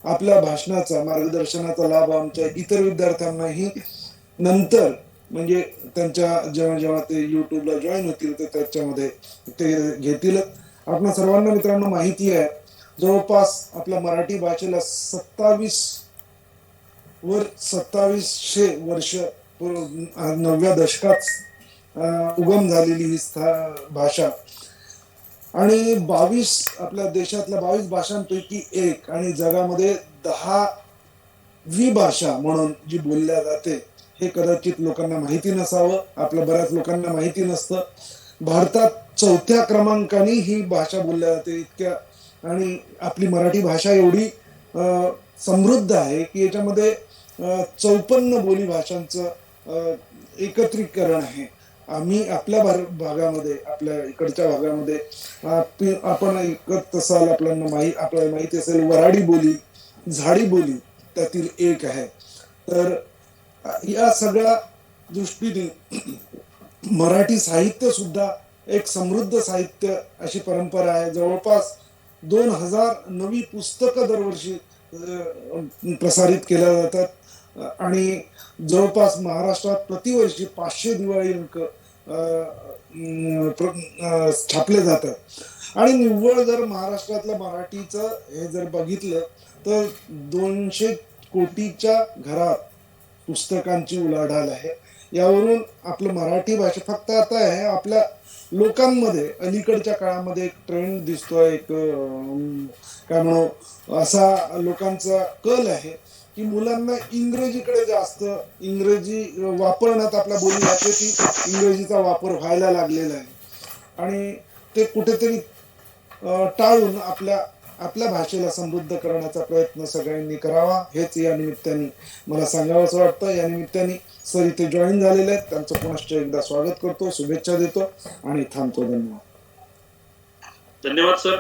आपल्या भाषणाचा मार्गदर्शनाचा लाभ आमच्या इतर विद्यार्थ्यांनाही नंतर म्हणजे त्यांच्या जेव्हा जेव्हा ते युट्यूबला जॉईन होतील तर त्याच्यामध्ये ते घेतीलच. आपल्या सर्वांना मित्रांनो माहिती आहे जवळपास आपल्या मराठी भाषेला 2700 वर्ष 9व्या दशकात उगम झालेली ही भाषा आणि 22 आपल्या देशातल्या 22 भाषांपैकी एक आणि जगामध्ये 10वी भाषा म्हणून जी बोलल्या जाते हे कदाचित लोकांना माहिती नसावं. आपल्या बऱ्याच लोकांना माहिती नसतं. भारतात 4थ्या क्रमांकाने ही भाषा बोलल्या जाते. इतक्या आणि आपली मराठी भाषा एवढी समृद्ध आहे की याच्यामध्ये 54 बोली भाषांचं एकत्रीकरण आहे. आम्ही आपल्या भागामध्ये आपल्या इकडच्या भागामध्ये आपण ऐकत असाल आपल्याला माहिती असेल वऱ्हाडी बोली, झाडी बोली त्यातील एक आहे. तर या सगळ्या दृष्टीने मराठी साहित्य सुद्धा एक समृद्ध साहित्य अशी परंपरा आहे. जवळपास 2000 नवी पुस्तकं दरवर्षी प्रसारित केल्या जातात आणि जवळपास महाराष्ट्रात प्रतिवर्षी 500 दिवाळी अंक छापले जातात आणि निव्वळ जर महाराष्ट्रातल्या मराठीचं हे जर बघितलं तर 200 कोटीच्या घरात पुस्तकांची उलाढाल आहे. यावरून आपलं मराठी भाषा फक्त आता आहे आपल्या लोकांमध्ये अलीकडच्या काळामध्ये एक ट्रेंड दिसतोय, एक काय म्हणू असा लोकांचा कल आहे की मुलांना इंग्रजीकडे जास्त इंग्रजी वापरण्यात आपल्या बोली भाषेत इंग्रजीचा वापर व्हायला लागलेला आहे आणि ते कुठेतरी टाळून आपल्या भाषेला समृद्ध करण्याचा प्रयत्न सगळ्यांनी करावा हेच या निमित्ताने मला सांगावं असं वाटतं. या निमित्ताने सर इथे जॉईन झालेले आहेत त्यांचं पुनश्च एकदा स्वागत करतो, शुभेच्छा देतो आणि थांबतो. धन्यवाद सर.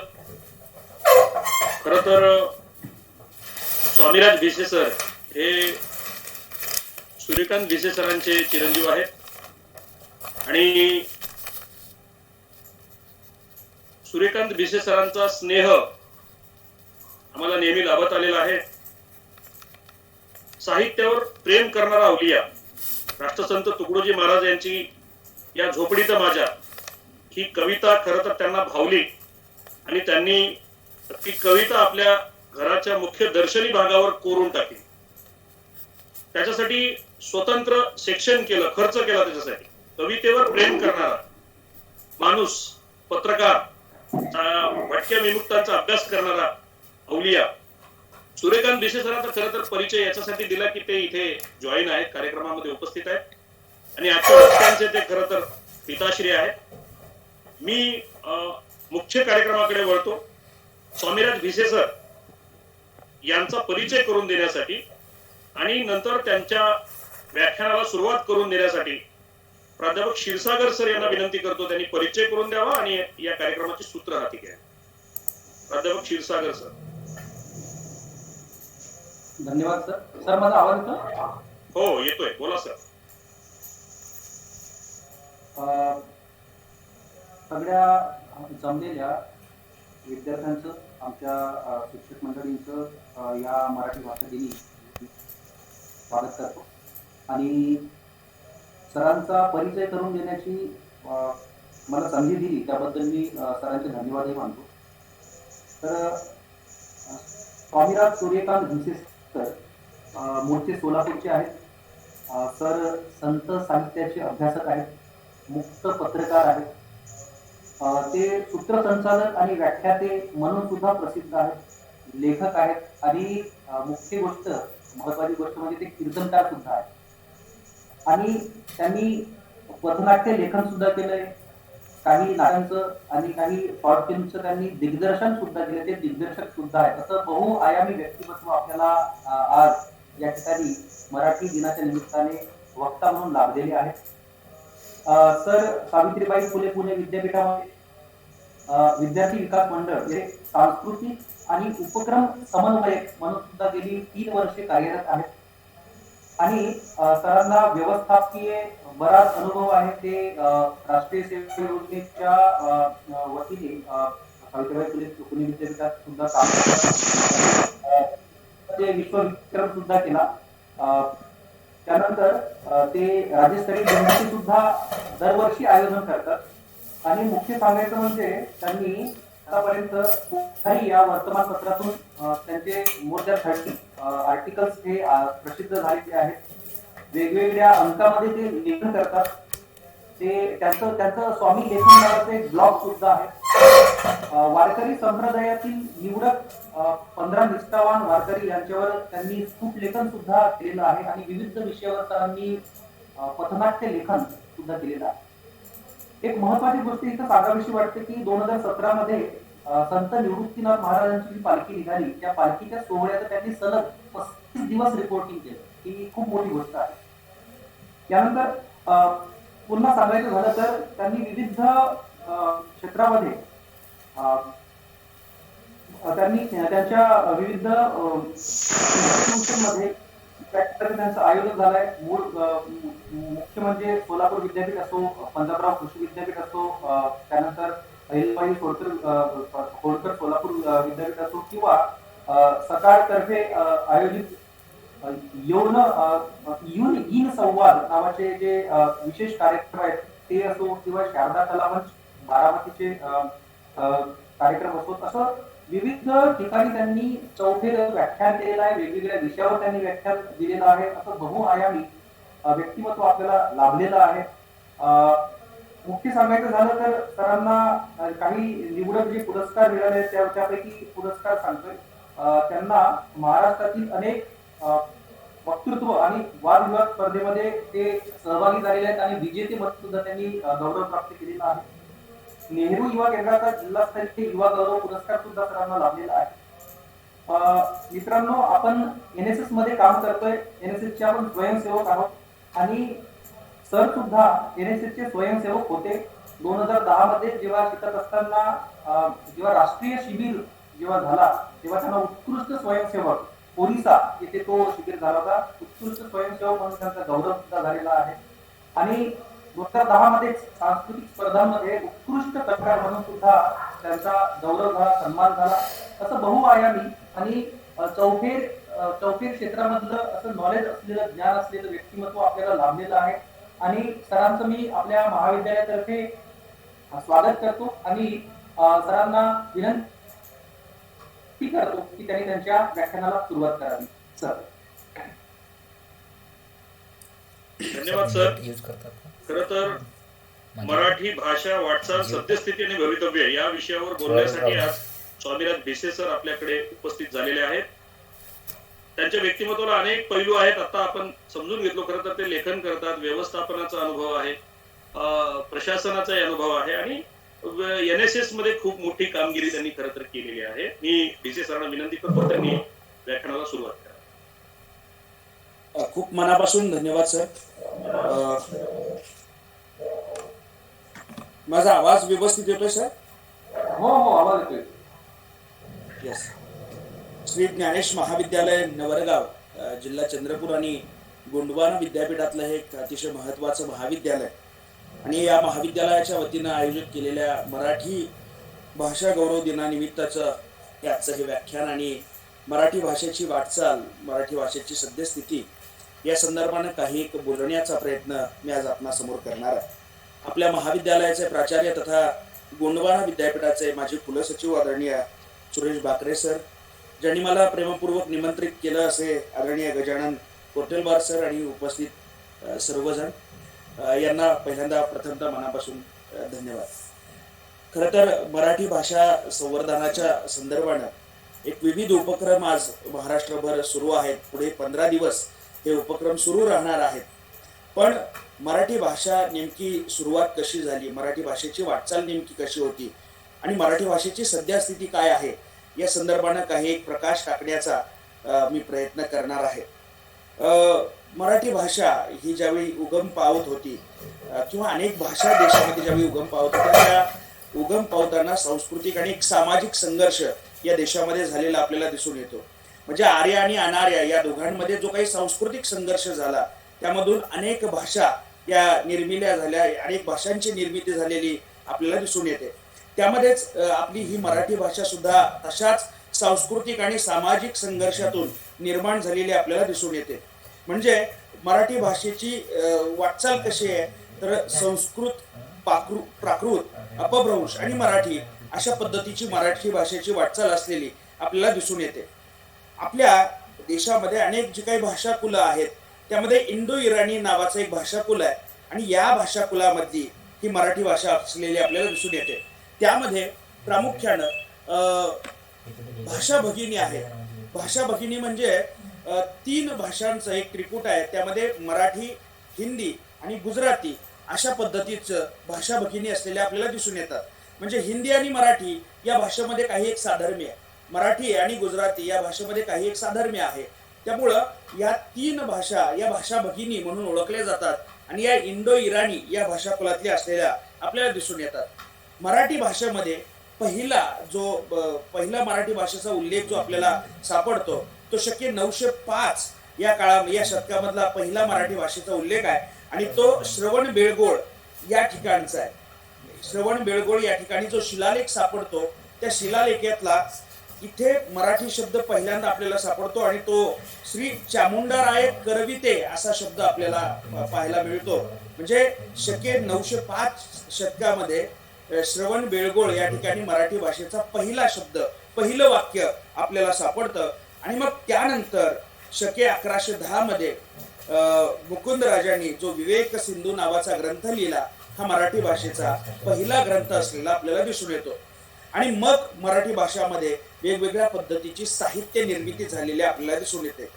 खर तर स्वामीराज भिसे सर हे सूर्यकांत भिसे सरांचे चिरंजीव आहेत आणि सूर्यकांत भिसे सरांचा स्नेह आम्हाला नेहमी लाभत आलेला आहे. साहित्यावर प्रेम करणारा अवलिया राष्ट्रसंत तुकडोजी महाराज यांची या झोपडीत माझ्या ही कविता खरं तर त्यांना भावली आणि त्यांनी ती कविता आपल्या घराच्या मुख्य दर्शनी भागावर कोरून टाकली. त्याच्यासाठी स्वतंत्र सेक्शन केलं, खर्च केला त्याच्यासाठी. कवितेवर प्रेम करणारा माणूस, पत्रकार, भटक्या विमुक्तांचा अभ्यास करणारा अवलिया सूर्यकांत भिसे सरांचा खरं तर परिचय याच्यासाठी दिला की ते इथे जॉईन आहेत, कार्यक्रमामध्ये उपस्थित आहेत आणि आजच्या रस्त्यांचे ते खरं तर पिताश्री आहेत. मी मुख्य कार्यक्रमाकडे वळतो. स्वामीराज भिसे सर यांचा परिचय करून देण्यासाठी आणि नंतर त्यांच्या व्याख्यानाला सुरुवात करून देण्यासाठी प्राध्यापक क्षीरसागर सर यांना विनंती करतो त्यांनी परिचय करून द्यावा आणि या कार्यक्रमाची सूत्र हाती घ्या. प्राध्यापक क्षीरसागर सर. धन्यवाद सर. सर माझा आवाज येतो? हो येतोय, बोला सर. सगळ्या जमलेल्या विद्यार्थ्यांचं, आमच्या शिक्षक मंडळींचं या मराठी भाषा दिनी स्वागत करतो आणि सरांचा परिचय करून देण्याची मला संधी दिली त्याबद्दल मी सरांचे धन्यवादही मानतो. तर स्वामीराज सूर्यकांत भिसे सर मूळचे सोलापूरचे आहेत. सर संत साहित्याचे अभ्यासक आहेत, मुक्त पत्रकार आहेत. ते सूत्रसंचालक आणि व्याख्याते म्हणून सुद्धा प्रसिद्ध आहेत, लेखक आहेत आणि मुख्य गोष्ट, महत्वाची गोष्ट म्हणजे ते कीर्तनकार सुद्धा आहेत. आणि त्यांनी पथनाट्य लेखन सुद्धा केलंय, काही नाटकांचं आणि काही शॉर्ट फिल्मचं त्यांनी दिग्दर्शन सुद्धा केलं, ते दिग्दर्शक सुद्धा आहेत. असं बहुआयामी व्यक्तिमत्व आपल्याला आज या ठिकाणी मराठी दिनाच्या निमित्ताने वक्ता म्हणून लाभलेले आहेत. सर सावित्रीबाई फुले पुणे विद्यापीठामध्ये विद्यार्थी विकास मंडळ हे सांस्कृतिक आणि उपक्रम समन्वयक म्हणून सुद्धा गेली 3 वर्षे कार्यरत आहेत आणि सरांना व्यवस्थापकीय बराच अनुभव आहे. ते राष्ट्रीय सेवा योजनेच्या वतीने सावित्रीबाई फुले पुणे विद्यापीठात सुद्धा काम करतात. ते विश्वविक्रम सुद्धा केला. त्यानंतर ते राज्यस्तरीय दिंडी सुद्धा दरवर्षी आयोजन करतात आणि मुख्य सांगायचं म्हणजे त्यांनी आतापर्यंत कुठल्याही या वर्तमानपत्रातून त्यांचे मोर दॅन 30 आर्टिकल्स हे प्रसिद्ध झालेले आहेत. वेगवेगळ्या अंकामध्ये ते लेखन करतात. ते त्यांचं स्वामी लेखन नावाचं एक ब्लॉग सुद्धा आहे. वारकरी संप्रदायातील निवडक 15 निष्ठावान वारकरी यांच्यावर त्यांनी खूप लेखन सुद्धा केलेलं आहे आणि विविध विषयावर त्यांनी पथनाट्य लेखन सुद्धा केलेलं आहे. एक महत्वाची गोष्ट इथं सांगावीशी वाटते की 2017 मध्ये संत निवृत्तीनाथ महाराजांची जी पालखी निघाली त्या पालखीच्या सोहळ्याचं त्यांनी सलग 35 दिवस रिपोर्टिंग केलं. ही खूप मोठी गोष्ट आहे. त्यानंतर पुन्हा सांगायचं झालं तर त्यांनी विविध क्षेत्रामध्ये त्यांनी त्यांच्या विविध मध्ये त्यांचं आयोजन झालंय. मूळ मुख्य म्हणजे सोलापूर विद्यापीठ असो, पंजाबराव कृषी विद्यापीठ असो, त्यानंतर अहिल्याबाई होळकर सोलापूर विद्यापीठ असो किंवा सकाळतर्फे आयोजित इन संवाद नावाचे जे विशेष कार्यक्रम आहेत ते असो किंवा शारदा कलामंच बारामतीचे कार्यक्रम असो, असं विविध ठिकाणी त्यांनी चौफेर व्याख्यान केलेलं आहे. वेगवेगळ्या विषयावर त्यांनी व्याख्यान दिलेलं आहे. असं बहुआयामी व्यक्तिमत्व आपल्याला लाभलेलं आहे. मुख्य सांगायचं झालं तर सरांना काही निवडक जे पुरस्कार मिळाले त्यापैकी पुरस्कार सांगतोय. त्यांना महाराष्ट्रातील अनेक वक्तृत्व आणि वादविवाद स्पर्धेमध्ये ते सहभागी झालेले आहेत आणि विजेते पद सुद्धा त्यांनी गौरव प्राप्त केलेला आहे. नेहरू युवा केंद्राचा जिल्हास्तरीय युवा गौरव पुरस्कार सुद्धा सरांना लाभलेला आहे. मित्रांनो, आपण NSS मध्ये काम करतोय. NSS चे आपण स्वयंसेवक आहोत आणि सर सुद्धा NSS चे स्वयंसेवक होते. 2010 मध्ये जेव्हा शिकत असताना जेव्हा राष्ट्रीय शिबिर जेव्हा झाला तेव्हा त्यांना उत्कृष्ट स्वयंसेवक ओरिसा येथे तो शिबिर झाला होता. उत्कृष्ट स्वयंसेवक म्हणून त्यांचा गौरव सुद्धा झालेला आहे. आणि 2010 मध्ये सांस्कृतिक स्पर्धांमध्ये उत्कृष्ट कलाकार म्हणून सुद्धा त्यांचा गौरव झाला, सन्मान झाला. असं बहुआयामी आणि चौफेर क्षेत्रामधलं असं नॉलेज असलेलं, ज्ञान असलेलं व्यक्तिमत्व आपल्याला लाभलेलं आहे. आणि सरांचं मी आपल्या महाविद्यालयातर्फे स्वागत करतो आणि सरांना विनंती करतो की त्यांनी त्यांच्या व्याख्यानाला सुरुवात करावी. सर. धन्यवाद सर. खर तर मराठी भाषा वाटचाल, सद्यस्थिती आणि भवितव्य या विषयावर बोलण्यासाठी आज स्वामीनाथ भिसे सर आपल्याकडे उपस्थित झालेले आहेत. त्यांच्या व्यक्तिमत्वाला अनेक पैलू आहेत. आता आपण समजून घेतलो. खरं तर ते लेखन करतात, व्यवस्थापनाचा अनुभव आहे, प्रशासनाचा अनुभव आहे आणि NSS मध्ये खूप मोठी कामगिरी त्यांनी खरं तर केलेली आहे. मी भिसे सरांना विनंती करतो त्यांनी व्याख्यानाला सुरुवात करा. खूप मनापासून धन्यवाद सर. माझा आवाज व्यवस्थित येतोय सर? हो हो, आवाज येतोय. यस. श्री ज्ञानेश महाविद्यालय नवरगाव, जिल्हा चंद्रपूर आणि गोंडवाना विद्यापीठातलं हे एक अतिशय महत्त्वाचं महाविद्यालय आणि या महाविद्यालयाच्या वतीनं आयोजित केलेल्या मराठी भाषा गौरव दिनानिमित्ताचं याचं हे व्याख्यान आणि मराठी भाषेची वाटचाल, मराठी भाषेची सद्यस्थिती या संदर्भानं काही एक बोलण्याचा प्रयत्न मी आज आपणासमोर करणार आहे. आपल्या महाविद्यालयाचे प्राचार्य तथा गोंडवाना विद्यापीठाचे माजी कुलसचिव आदरणीय सुरेश बाकरे सर, ज्यांनी मला प्रेमपूर्वक निमंत्रित केलं असे आदरणीय गजानन कोटेलवार सर आणि उपस्थित सर्वजण, यांना पहिल्यांदा प्रथमतः मनापासून धन्यवाद. खरं तर मराठी भाषा संवर्धनाच्या संदर्भानं एक विविध उपक्रम आज महाराष्ट्रभर सुरू आहेत. पुढे 15 दिवस हे उपक्रम सुरू राहणार आहेत. पण मराठी भाषा नेमकी सुरुवात कशी झाली, मराठी भाषेची वाटचाल नेमकी कशी होती आणि मराठी भाषेची सद्यस्थिती काय आहे या संदर्भानं काही एक प्रकाश टाकण्याचा मी प्रयत्न करणार आहे. मराठी भाषा ही ज्यावेळी उगम पावत होती किंवा अनेक भाषा देशामध्ये ज्यावेळी उगम पावत होत्या, त्या उगम पावताना सांस्कृतिक आणि एक सामाजिक संघर्ष या देशामध्ये झालेला आपल्याला दिसून येतो. म्हणजे आर्य आणि अनार्य या दोघांमध्ये जो काही सांस्कृतिक संघर्ष झाला त्यामधून अनेक भाषा या निर्मिल्या झाल्या, अनेक भाषांची निर्मिती झालेली आपल्याला दिसून येते. त्यामध्येच आपली ही मराठी भाषा सुद्धा तशाच सांस्कृतिक आणि सामाजिक संघर्षातून निर्माण झालेली आपल्याला दिसून येते. म्हणजे मराठी भाषेची वाटचाल कशी आहे तर संस्कृत, प्राकृत, अपभ्रंश आणि मराठी अशा पद्धतीची मराठी भाषेची वाटचाल असलेली आपल्याला दिसून येते. आपल्या देशामध्ये अनेक जी काही भाषाकुलं आहेत त्यामध्ये इंडो इराणी नावाचं एक भाषाकुल आहे आणि या भाषाकुलामधली ही मराठी भाषा असलेली आपल्याला दिसून येते. त्यामध्ये प्रामुख्यानं भाषा भगिनी आहे. भाषा भगिनी म्हणजे 3 भाषांचं एक त्रिकूट आहे. त्यामध्ये मराठी, हिंदी आणि गुजराती अशा पद्धतीचं भाषा भगिनी असलेल्या आपल्याला दिसून येतात. म्हणजे हिंदी आणि मराठी या भाषेमध्ये काही एक साधर्म्य आहे, मराठी आणि गुजराती या भाषेमध्ये काही एक साधर्म्य आहे. त्यामुळं या 3 भाषा या भाषा भगिनी म्हणून ओळखल्या जातात आणि या इंडो इराणी या भाषाकुलातल्या असलेल्या आपल्याला दिसून येतात. मराठी भाषेमध्ये पहिला मराठी भाषेचा उल्लेख जो आपल्याला सापडतो तो शके 905 या शतकामधला पहिला मराठी भाषेचा उल्लेख आहे आणि तो श्रवण बेळगोळ या ठिकाणचा आहे. श्रवण बेळगोळ या ठिकाणी जो शिलालेख सापडतो त्या शिलालेखातला इथे मराठी शब्द पहिल्यांदा आपल्याला सापडतो आणि तो श्री चामुंडाराय करविते असा शब्द आपल्याला पाहायला मिळतो. म्हणजे शके 905 शतकामध्ये श्रवण बेळगोळ या ठिकाणी मराठी भाषेचा पहिला शब्द, पहिलं वाक्य आपल्याला सापडतं. आणि मग त्यानंतर शके 1110 मध्ये मुकुंदराजांनी जो विवेक सिंधू नावाचा ग्रंथ लिहिला हा मराठी भाषेचा पहिला ग्रंथ असलेला आपल्याला दिसून येतो. आणि मग मराठी भाषामध्ये वेगवेगळ्या पद्धतीची साहित्य निर्मिती झालेली आपल्याला दिसून येते.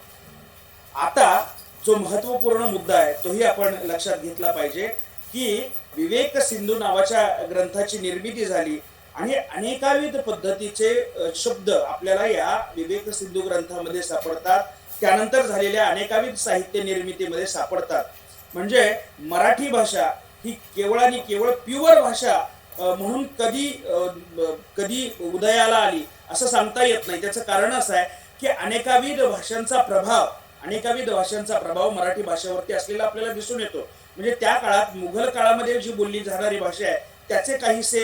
आता जो महत्वपूर्ण मुद्दा आहे तोही आपण लक्षात घेतला पाहिजे की विवेक सिंधू नावाच्या ग्रंथाची निर्मिती झाली आणि अनेकाविध पद्धतीचे शब्द आपल्याला या विवेक सिंधू ग्रंथामध्ये सापडतात. त्यानंतर झालेल्या अनेकाविध साहित्य निर्मितीमध्ये सापडतात. म्हणजे मराठी भाषा ही केवळ आणि केवळ प्युअर भाषा म्हणून कधी उदयाला आली असं सांगता येत नाही. त्याचं कारण असं आहे की अनेकाविध भाषांचा प्रभाव मराठी भाषेवरती असलेला आपल्याला दिसून येतो. म्हणजे त्या काळात मुघल काळामध्ये जी बोलली जाणारी भाषा आहे त्याचे काहीसे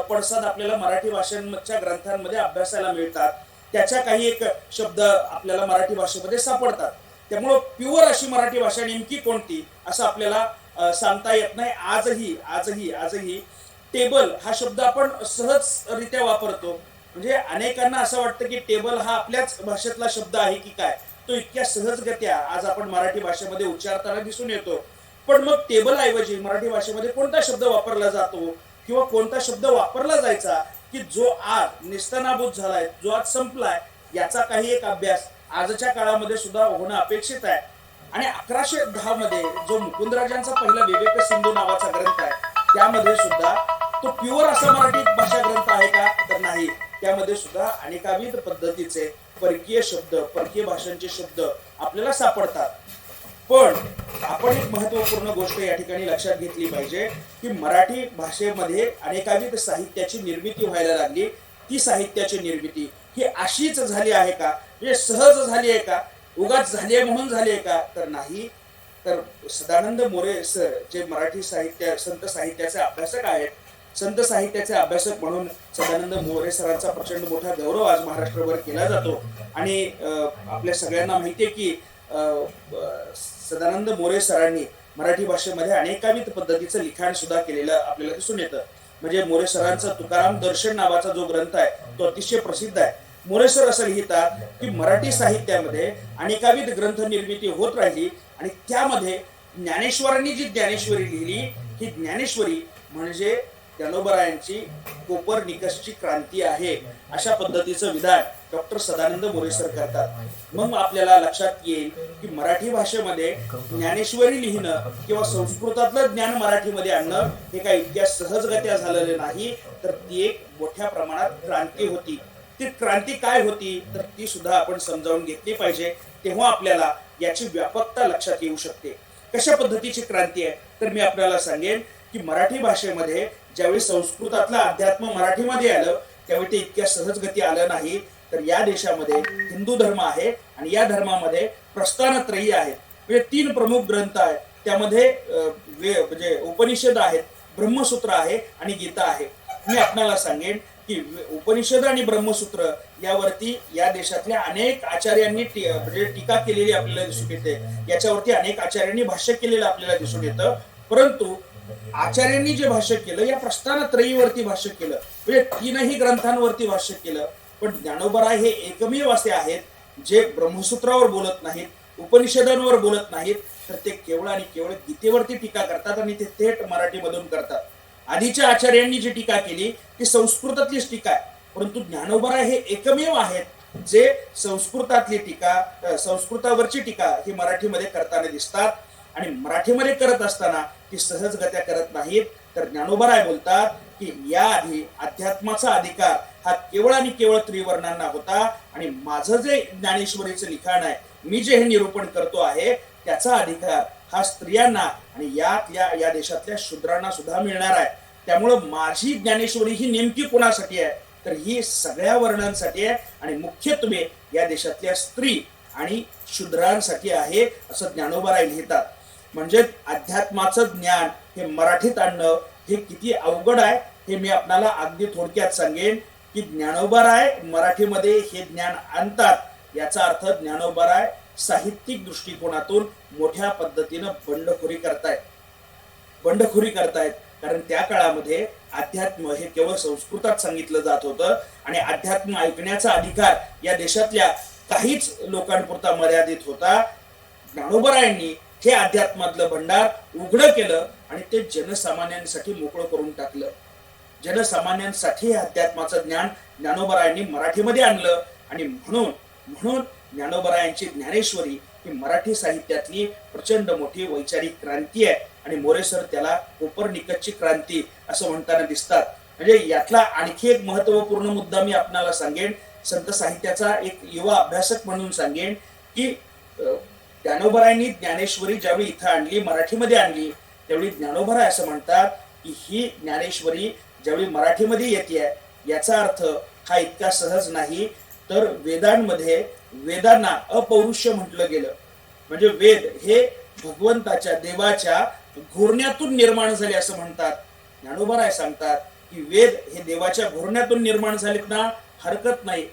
पडसाद आपल्याला मराठी भाषांच्या ग्रंथांमध्ये अभ्यासायला मिळतात. त्याच्या काही एक शब्द आपल्याला मराठी भाषेमध्ये सापडतात. त्यामुळं प्युअर अशी मराठी भाषा नेमकी कोणती असं आपल्याला सांगता येत नाही. आजही टेबल हा शब्द आपण सहजरित्या वापरतो. म्हणजे अनेकांना असं वाटतं की टेबल हा आपल्याच भाषेतला शब्द आहे की काय, तो इतक्या सहजगत्या आज आपण मराठी भाषेमध्ये उच्चारताना दिसून येतो. पण मग टेबल ऐवजी मराठी भाषेमध्ये कोणता शब्द वापरला जातो किंवा कोणता शब्द वापरला जायचा की जो आज निस्तनाभूत झालाय, जो आज संपलाय, याचा काही एक अभ्यास आजच्या काळामध्ये सुद्धा होणं अपेक्षित आहे. आणि 1110 मध्ये जो मुकुंदराजांचा पहिला विवेक सिंधू नावाचा ग्रंथ आहे त्यामध्ये सुद्धा तो प्युअर असा मराठी भाषा ग्रंथ आहे का तर नाही. त्यामध्ये सुद्धा अनेकाविध पद्धतीचे परकीय शब्द, परकीय भाषांचे शब्द आपल्याला सापडतात. पण आपण एक महत्वपूर्ण गोष्ट या ठिकाणी लक्षात घेतली पाहिजे की मराठी भाषेमध्ये अनेकाविध साहित्याची निर्मिती व्हायला लागली. ती साहित्याची निर्मिती ही अशीच झाली आहे का, म्हणजे सहज झाली आहे का, उगाच झाली आहे म्हणून झाली आहे का तर नाही. तर सदानंद मोरे सर जे मराठी साहित्य संत साहित्याचे अभ्यासक आहेत, संत साहित्याचे अभ्यासक म्हणून सदानंद मोरे सरांचा प्रचंड मोठा गौरव आज महाराष्ट्रभर केला जातो. आणि आपल्या सगळ्यांना माहिती आहे की सदानंद मोरे सरांनी मराठी भाषेमध्ये अनेकाविध पद्धतीचं लिखाण सुद्धा केलेलं आपल्याला दिसून येतं. म्हणजे मोरे सरांचा तुकाराम दर्शन नावाचा जो ग्रंथ आहे तो अतिशय प्रसिद्ध आहे. मोरे सर असं लिहितात की मराठी साहित्यामध्ये अनेकाविध ग्रंथ निर्मिती होत राहिली आणि त्यामध्ये ज्ञानेश्वरांनी जी ज्ञानेश्वरी लिहिली ही ज्ञानेश्वरी म्हणजे ज्ञानोबरायांची कोपर्निकसची क्रांती आहे अशा पद्धतीचं विधान डॉक्टर सदानंद मोरे सर करतात. मग आपल्याला लक्षात येईल की मराठी भाषेमध्ये ज्ञानेश्वरी लिहिणं किंवा संस्कृतातलं ज्ञान मराठीमध्ये आणणं हे काही इतक्या सहजगत्या झालेलं नाही, तर ती एक मोठ्या प्रमाणात क्रांती होती. ती क्रांती काय होती तर ती सुद्धा आपण समजावून घेतली पाहिजे. तेव्हा आपल्याला याची व्यापकता लक्षात येऊ शकते. कशा पद्धतीची क्रांती आहे तर मी आपल्याला सांगेन की मराठी भाषेमध्ये ज्यावेळी संस्कृतातलं अध्यात्म मराठीमध्ये आलं त्यावेळी ते इतक्या सहजगती आलं नाही. तर या देशामध्ये हिंदू धर्म आहे आणि या धर्मामध्ये प्रस्थानत्रयी आहेत. म्हणजे 3 प्रमुख ग्रंथ आहेत. त्यामध्ये म्हणजे उपनिषद आहेत, ब्रह्मसूत्र आहे आणि गीता आहे. मी आपल्याला सांगेन की उपनिषद आणि ब्रह्मसूत्र यावरती या देशातल्या अनेक आचार्यांनी म्हणजे टीका केलेली आपल्याला दिसून येते. याच्यावरती अनेक आचार्यांनी भाष्य केलेलं आपल्याला दिसून येतं. परंतु आचार्यांनी जे भाष्य केलं या प्रस्थानत्रयीवरती भाष्य केलं, म्हणजे तीनही ग्रंथांवरती भाष्य केलं. पण ज्ञानोबराय हे एकमेव असे आहेत जे ब्रह्मसूत्रावर बोलत नाहीत, उपनिषदांवर बोलत नाहीत, तर ते केवळ आणि केवळ गीतेवरती टीका करतात आणि ते थेट मराठीमधून करतात. आधीच्या आचार्यांनी जी टीका केली ती संस्कृतातलीच टीका आहे. परंतु ज्ञानोबराय हे एकमेव आहेत जे संस्कृतातली टीका, संस्कृतावरची टीका ही मराठीमध्ये करताना दिसतात. आणि मराठीमध्ये करत असताना ती सहजगत्या करत नाहीत. तर ज्ञानोबराय बोलतात की याआधी अध्यात्माचा अधिकार हा केवळ आणि केवळ त्रिवर्णांना होता आणि माझं जे ज्ञानेश्वरीचं लिखाण आहे, मी जे हे निरूपण करतो आहे, त्याचा अधिकार हा स्त्रियांना आणि या देशातल्या शूद्रांना सुद्धा मिळणार आहे. त्यामुळं माझी ज्ञानेश्वरी ही नेमकी कोणासाठी आहे, तर ही सगळ्या वर्णांसाठी आहे आणि मुख्यत्वे या देशातल्या स्त्री आणि शूद्रांसाठी आहे, असं ज्ञानोबराय लिहितात. म्हणजे अध्यात्माचं ज्ञान हे मराठीत आणणं हे किती अवघड आहे हे मी आपल्याला अगदी थोडक्यात सांगेन की ज्ञानोबराय मराठीमध्ये हे ज्ञान आणतात. याचा अर्थ ज्ञानोबराय साहित्यिक दृष्टिकोनातून मोठ्या पद्धतीनं बंडखोरी करतायत. कारण त्या काळामध्ये अध्यात्म हे केवळ संस्कृतात सांगितलं जात होतं आणि अध्यात्म ऐकण्याचा अधिकार या देशातल्या काहीच लोकांपुरता मर्यादित होता. ज्ञानोबरायांनी हे अध्यात्मातलं भंडार उघडं केलं आणि ते जनसामान्यांसाठी मोकळं करून टाकलं. जनसामान्यांसाठी अध्यात्माचं ज्ञान ज्ञानोबरायांनी मराठीमध्ये आणलं आणि म्हणून ज्ञानोबरायांची ज्ञानेश्वरी ही मराठी साहित्यातली प्रचंड मोठी वैचारिक क्रांती आहे आणि मोरेसर त्याला कोपर्निकसची क्रांती असं म्हणताना दिसतात. म्हणजे यातला आणखी एक महत्वपूर्ण मुद्दा मी आपल्याला सांगेन, संत साहित्याचा एक युवा अभ्यासक म्हणून सांगेन की ज्ञानोबरायांनी ज्ञानेश्वरी ज्यावेळी इथं आणली, मराठीमध्ये आणली, त्यावेळी ज्ञानोबराय असं म्हणतात की ही ज्ञानेश्वरी ज्यावेळी मराठीमध्ये येते याचा अर्थ हा इतका सहज नाही. तर वेदांमध्ये वेदांना अपौरुष्य म्हटलं गेलं. म्हणजे वेद हे भगवंताच्या देवाच्या घोरण्यातून निर्माण झाले असं म्हणतात. ज्ञानोबराय सांगतात की वेद हे देवाच्या घोरण्यातून निर्माण झालेत ना, हरकत नाही.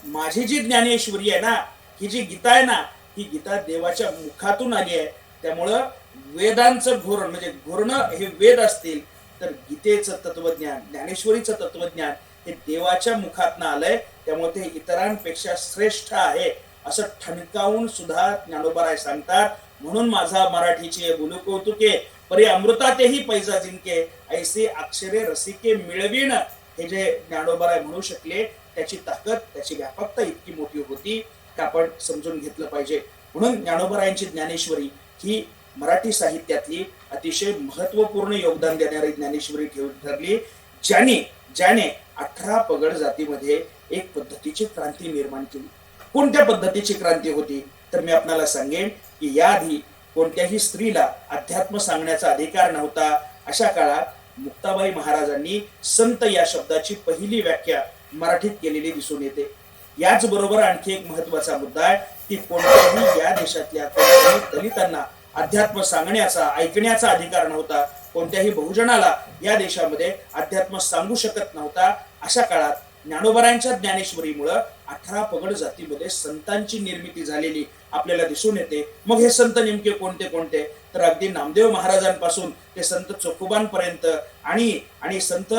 माझी जी ज्ञानेश्वरी आहे ना, ही जी गीता आहे ना, ही गीता देवाच्या मुखातून आली आहे. त्यामुळं वेदांचं घोरण म्हणजे घोरणं हे वेद असतील तर गीतेचं तत्वज्ञान, ज्ञानेश्वरीचं तत्वज्ञान हे देवाच्या मुखातनं आलंय. त्यामुळे ते इतरांपेक्षा श्रेष्ठ आहे असं ठणकावून सुद्धा ज्ञानोबराय सांगतात. म्हणून माझा मराठीचे बोलू कौतुके परी अमृतातेही पैजा जिंके ऐसे अक्षरे रसिके मिळविण, हे जे ज्ञानोबराय म्हणू शकले त्याची ताकद, त्याची व्यापकता इतकी मोठी होती की आपण समजून घेतलं पाहिजे. म्हणून ज्ञानोबरायांची ज्ञानेश्वरी ही मराठी साहित्यातली अतिशय महत्वपूर्ण योगदान देणारी ज्ञानेश्वरी ठरली, ज्याने 18 पगड जातीमध्ये एक पद्धतीची क्रांती निर्माण केली. कोणत्या पद्धतीची क्रांती होती तर मी आपल्याला सांगेन की याआधी कोणत्याही स्त्रीला अध्यात्म सांगण्याचा अधिकार नव्हता. अशा काळात मुक्ताबाई महाराजांनी संत या शब्दाची पहिली व्याख्या मराठीत केलेली दिसून येते. याचबरोबर आणखी एक महत्वाचा मुद्दा आहे की कोणत्याही या देशातल्या कोणत्याही दलितांना अध्यात्म सांगण्याचा, ऐकण्याचा अधिकार नव्हता. कोणत्याही बहुजनाला या देशामध्ये अध्यात्म सांगू शकत नव्हता. अशा काळात ज्ञानोबरायांच्या ज्ञानेश्वरीमुळं 18 पगड जातीमध्ये संतांची निर्मिती झालेली आपल्याला दिसून येते. मग हे संत नेमके कोणते तर अगदी नामदेव महाराजांपासून ते संत चोखोबांपर्यंत आणि संत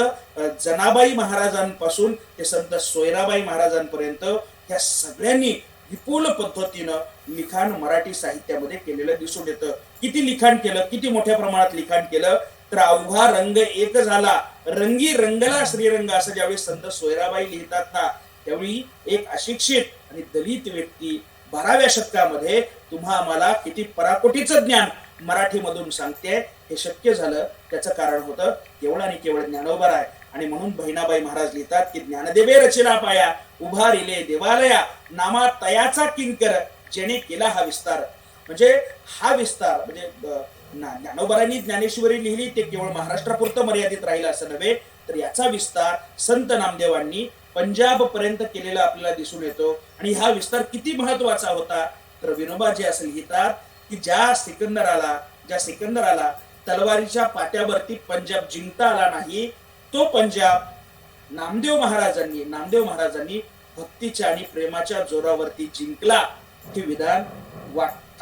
जनाबाई महाराजांपासून ते संत सोयराबाई महाराजांपर्यंत या सगळ्यांनी विपुल पद्धतीनं लिखाण मराठी साहित्यामध्ये केलेलं दिसून येतं. किती लिखाण केलं, किती मोठ्या प्रमाणात लिखाण केलं तर अवघा रंग एक झाला, रंगी रंगला श्रीरंग असं ज्यावेळी संत सोयराबाई लिहितात ना, त्यावेळी एक अशिक्षित आणि दलित व्यक्ती 12व्या शतकामध्ये तुम्हा आम्हाला किती पराकोटीचं ज्ञान मराठीमधून सांगते. हे शक्य झालं त्याचं कारण होतं केवळ आणि केवळ ज्ञानोबराय. आणि म्हणून बहिणाबाई महाराज लिहितात की ज्ञानदेवे रचिला पाया उभारिले देवालया नामा तयाचा किंकर जेणे केला हा विस्तार. म्हणजे हा विस्तार म्हणजे ज्ञानोबरायांनी ज्ञानेश्वरी लिहिली ते केवळ महाराष्ट्रापुरतं मर्यादित राहिलं असं नव्हे, तर याचा विस्तार संत नामदेवांनी पंजाब पर्यंत केलेला आपल्याला दिसून येतो. आणि हा विस्तार किती महत्वाचा होता तर विनोबाजी असं लिहितात की ज्या सिकंदराला तलवारीच्या पाट्यावरती पंजाब जिंकता आला नाही, तो पंजाब नामदेव महाराजांनी भक्तीच्या आणि प्रेमाच्या जोरावरती जिंकला, हे विधान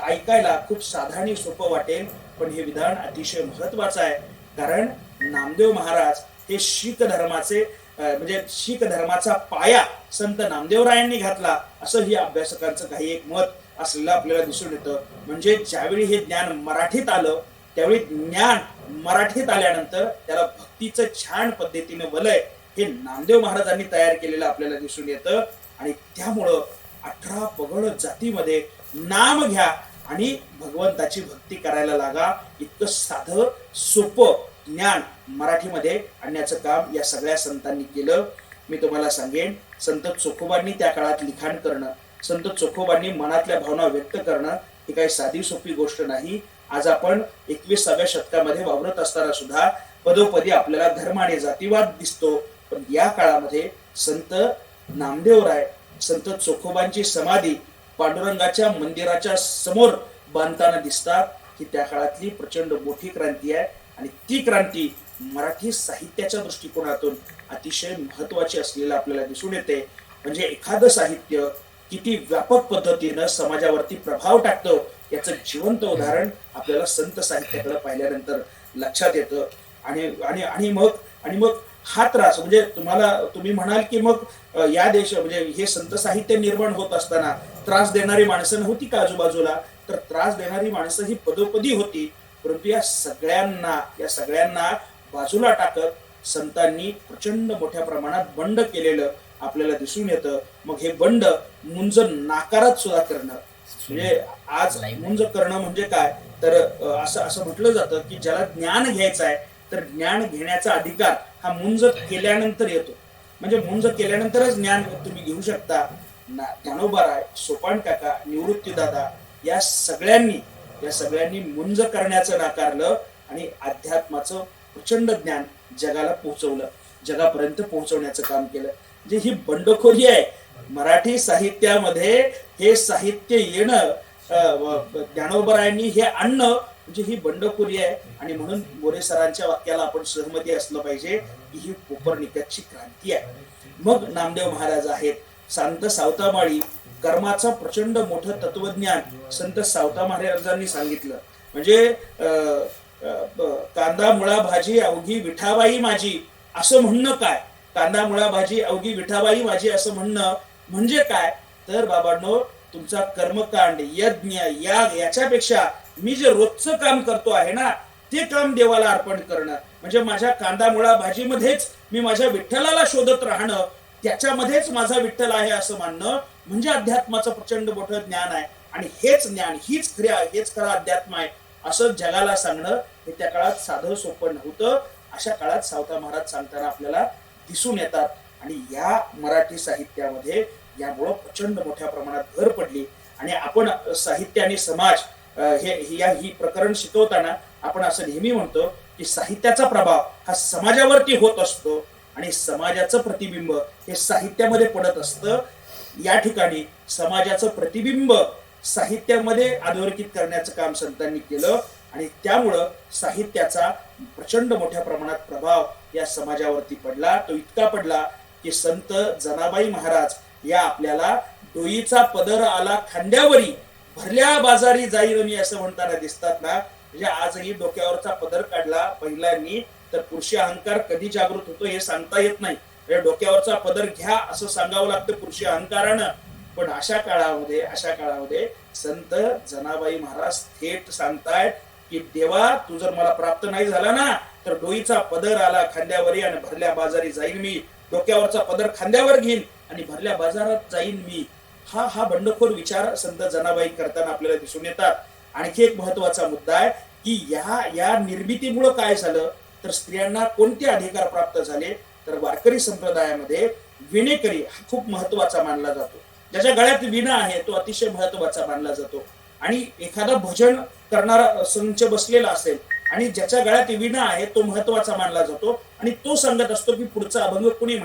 ऐकायला खूप साधा आणि सोपं वाटेल, पण हे विधान अतिशय महत्वाचं आहे. कारण नामदेव महाराज हे शीख धर्माचे म्हणजे शीख धर्माचा पाया संत नामदेवरायांनी घातला, असं ही अभ्यासकांचं काही एक मत असलेलं आपल्याला दिसून येतं. म्हणजे ज्यावेळी हे ज्ञान मराठीत आलं, त्यावेळी ज्ञान मराठीत आल्यानंतर त्याला भक्तीचं छान पद्धतीने वलय हे नामदेव महाराजांनी तयार केलेलं आपल्याला दिसून येतं. आणि त्यामुळं 18 पगड जातीमध्ये नाम घ्या आणि भगवंताची भक्ती करायला लागा, इतकं साधं सोपं ज्ञान मराठीमध्ये आणण्याचं काम या सगळ्या संतांनी केलं. मी तुम्हाला सांगेन, संत चोखोबांनी त्या काळात लिखाण करणं, संत चोखोबांनी मनातल्या भावना व्यक्त करणं ही काही साधी सोपी गोष्ट नाही. आज आपण 21व्या शतकामध्ये वावरत असताना सुद्धा पदोपदी आपल्याला धर्म आणि जातीवाद दिसतो, पण या काळामध्ये संत नामदेवराय, संत चोखोबांची समाधी पांडुरंगाच्या मंदिराच्या समोर बांधताना दिसतात. ही त्या काळातली प्रचंड मोठी क्रांती आहे आणि ती क्रांती मराठी साहित्याच्या दृष्टिकोनातून अतिशय महत्वाची असलेलं आपल्याला दिसून येते. म्हणजे एखादं साहित्य किती व्यापक पद्धतीनं समाजावरती प्रभाव टाकतं याचं जिवंत उदाहरण आपल्याला संत साहित्याकडे पाहिल्यानंतर लक्षात येतं. आणि मग हा त्रास म्हणजे तुम्ही म्हणाल की मग या देश म्हणजे हे संत साहित्य निर्माण होत असताना त्रास देणारी माणसं नव्हती का आजूबाजूला? तर त्रास देणारी माणसं ही पदोपदी होती, परंतु या सगळ्यांना बाजूला टाकत संतांनी प्रचंड मोठ्या प्रमाणात बंड केलेलं आपल्याला दिसून येतं. मग हे बंड मुंज नाकारत सुद्धा करणं, म्हणजे आज मुंज करणं म्हणजे काय, तर असं म्हटलं जातं की ज्याला ज्ञान घ्यायचं आहे तर ज्ञान घेण्याचा अधिकार हा मुंज केल्यानंतर येतो. म्हणजे मुंज केल्यानंतरच ज्ञान तुम्ही घेऊ शकता. ज्ञानोबाराय, सोपान काका, निवृत्ती दादा या सगळ्यांनी मुंज करण्याचं नाकारलं आणि अध्यात्माचं प्रचंड ज्ञान जगापर्यंत पोहोचवण्याचं काम केलं. म्हणजे ही बंडखोरी आहे. मराठी साहित्यामध्ये हे साहित्य येणं, ज्ञानोबरायांनी हे आणणं म्हणजे ही बंडखोरी आहे. आणि म्हणून मोरे सरांच्या वाक्याला आपण सहमती असलं पाहिजे की ही कोपर्निकसची क्रांती आहे. मग नामदेव महाराज आहेत. संत सावतामाळी, कर्माचं प्रचंड मोठं तत्वज्ञान संत सावता महाराजांनी सांगितलं. म्हणजे कांदा मुळा भाजी अवघी विठाबाई माझी असं म्हणणं काय? कांदा मुळा भाजी अवघी विठाबाई माझी असं म्हणणं म्हणजे काय? तर बाबांनो, तुमचा कर्मकांड, यज्ञ, याग याच्यापेक्षा मी जे रोजचं काम करतो आहे ना, ते काम देवाला अर्पण करणं, म्हणजे माझ्या कांदा मुळा भाजीमध्येच मी माझ्या विठ्ठलाला शोधत राहणं, त्याच्यामध्येच माझा विठ्ठल आहे असं मानणं म्हणजे अध्यात्माचं प्रचंड मोठं ज्ञान आहे. आणि हेच ज्ञान, हेच खरं अध्यात्म आहे असं जगाला सांगणं हे त्या काळात साधं सोपं नव्हतं. अशा काळात सावता महाराज सांगताना आपल्याला दिसून येतात. आणि या मराठी साहित्यामध्ये यामुळं प्रचंड मोठ्या प्रमाणात भर पडली. आणि आपण साहित्य आणि समाज ही प्रकरण शिकवताना आपण असं नेहमी म्हणतो की साहित्याचा प्रभाव हा समाजावरती होत असतो आणि समाजाचं प्रतिबिंब हे साहित्यामध्ये पडत असतं. या ठिकाणी समाजाचं प्रतिबिंब साहित्यामध्ये अधोरेखित करण्याचं काम संतांनी केलं आणि त्यामुळं साहित्याचा प्रचंड मोठ्या प्रमाणात प्रभाव या समाजावरती पडला. तो इतका पडला की संत जनाबाई महाराज या आपल्याला डोईचा पदर आला खांद्यावरी भरल्या बाजारी जाईल मी असं म्हणताना दिसतात ना. म्हणजे आजही डोक्यावरचा पदर काढला पहिल्यांनी तर पुरुषी अहंकार कधी जागृत होतो हे सांगता येत नाही. डोक्यावरचा पदर घ्या असं सांगावं लागतं पुरुषी अहंकारानं. पण अशा काळामध्ये संत जनाबाई महाराज थेट सांगतायत की देवा, तू जर मला प्राप्त नाही झाला ना तर डोईचा पदर आला खांद्यावरी आणि भरल्या बाजारी जाईल मी. डोक्यावरचा पदर खांद्यावर घेईन आणि भरल्या बाजारात जाईन मी. हा बंडखोर विचार संत जनाबाई करताना आपल्याला दिसून येतात. आणखी एक महत्वाचा मुद्दा आहे की या निर्मितीमुळे काय झालं तर स्त्रियांना कोणते अधिकार प्राप्त झाले तर वारकरी संप्रदायामध्ये विणेकरी हा खूप महत्वाचा मानला जातो. ज्याच्या गळ्यात विणा आहे तो अतिशय महत्वाचा मानला जातो. आणि एखादा भजन करणारा संच बसलेला असेल आणि ज्याच्या गळ्यात विणा आहे तो महत्वाचा मानला जातो आणि तो सांगत असतो की पुढचा अभंग कुणी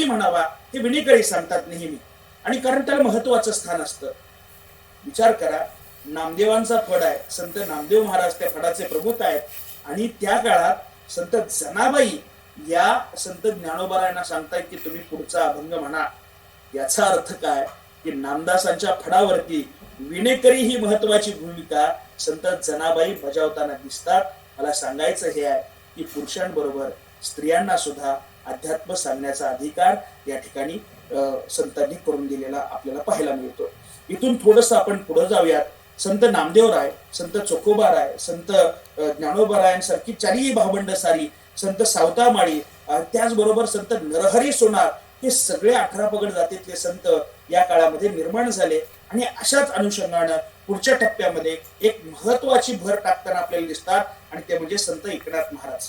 म्हणावा हे विणेकरी सांगतात नेहमी. आणि कारण त्याला महत्वाचं स्थान असतं. विचार करा, नामदेवांचा फड आहे, संत नामदेव महाराज त्या फडाचे प्रमुख आहेत आणि त्या काळात संत जनाबाई या संत ज्ञानोबारायांना सांगतायत की तुम्ही पुढचा अभंग म्हणा. याचा अर्थ काय की नामदासांच्या फडावरती विणेकरी ही महत्वाची भूमिका संत जनाबाई बजावताना दिसतात. मला सांगायचं हे आहे की पुरुषांबरोबर स्त्रियांना सुद्धा अध्यात्म सांगण्याचा अधिकार या ठिकाणी संतांनी करून दिलेला आपल्याला पाहायला मिळतो. इथून थोडस आपण पुढे जाऊयात. संत नामदेवराय, संत चोखोबाराय, संत ज्ञानोबारायांसारखी चारही भावंड सारी, संत सावतामाळी, त्याचबरोबर संत नरहरी सोनार, हे सगळे 18 पगड जातीतले संत या काळामध्ये निर्माण झाले. आणि अशाच अनुषंगानं पुढच्या टप्प्यामध्ये एक महत्वाची भर टाकताना आपल्याला दिसतात आणि ते म्हणजे संत एकनाथ महाराज.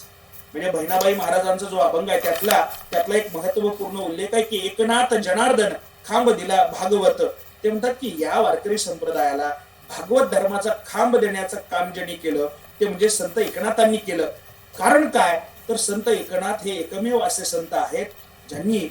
म्हणजे बहिणाबाई महाराजांचा जो अभंग आहे त्यातला एक महत्वपूर्ण उल्लेख आहे की एकनाथ जनार्दन खांब दिला भागवत. ते म्हणतात की या वारकरी संप्रदायाला भागवत धर्माचा खांब देण्याचं काम ज्यांनी केलं ते म्हणजे संत एकनाथांनी केलं. कारण काय तर संत एकनाथ हे एकमेव असे संत आहेत ज्यांनी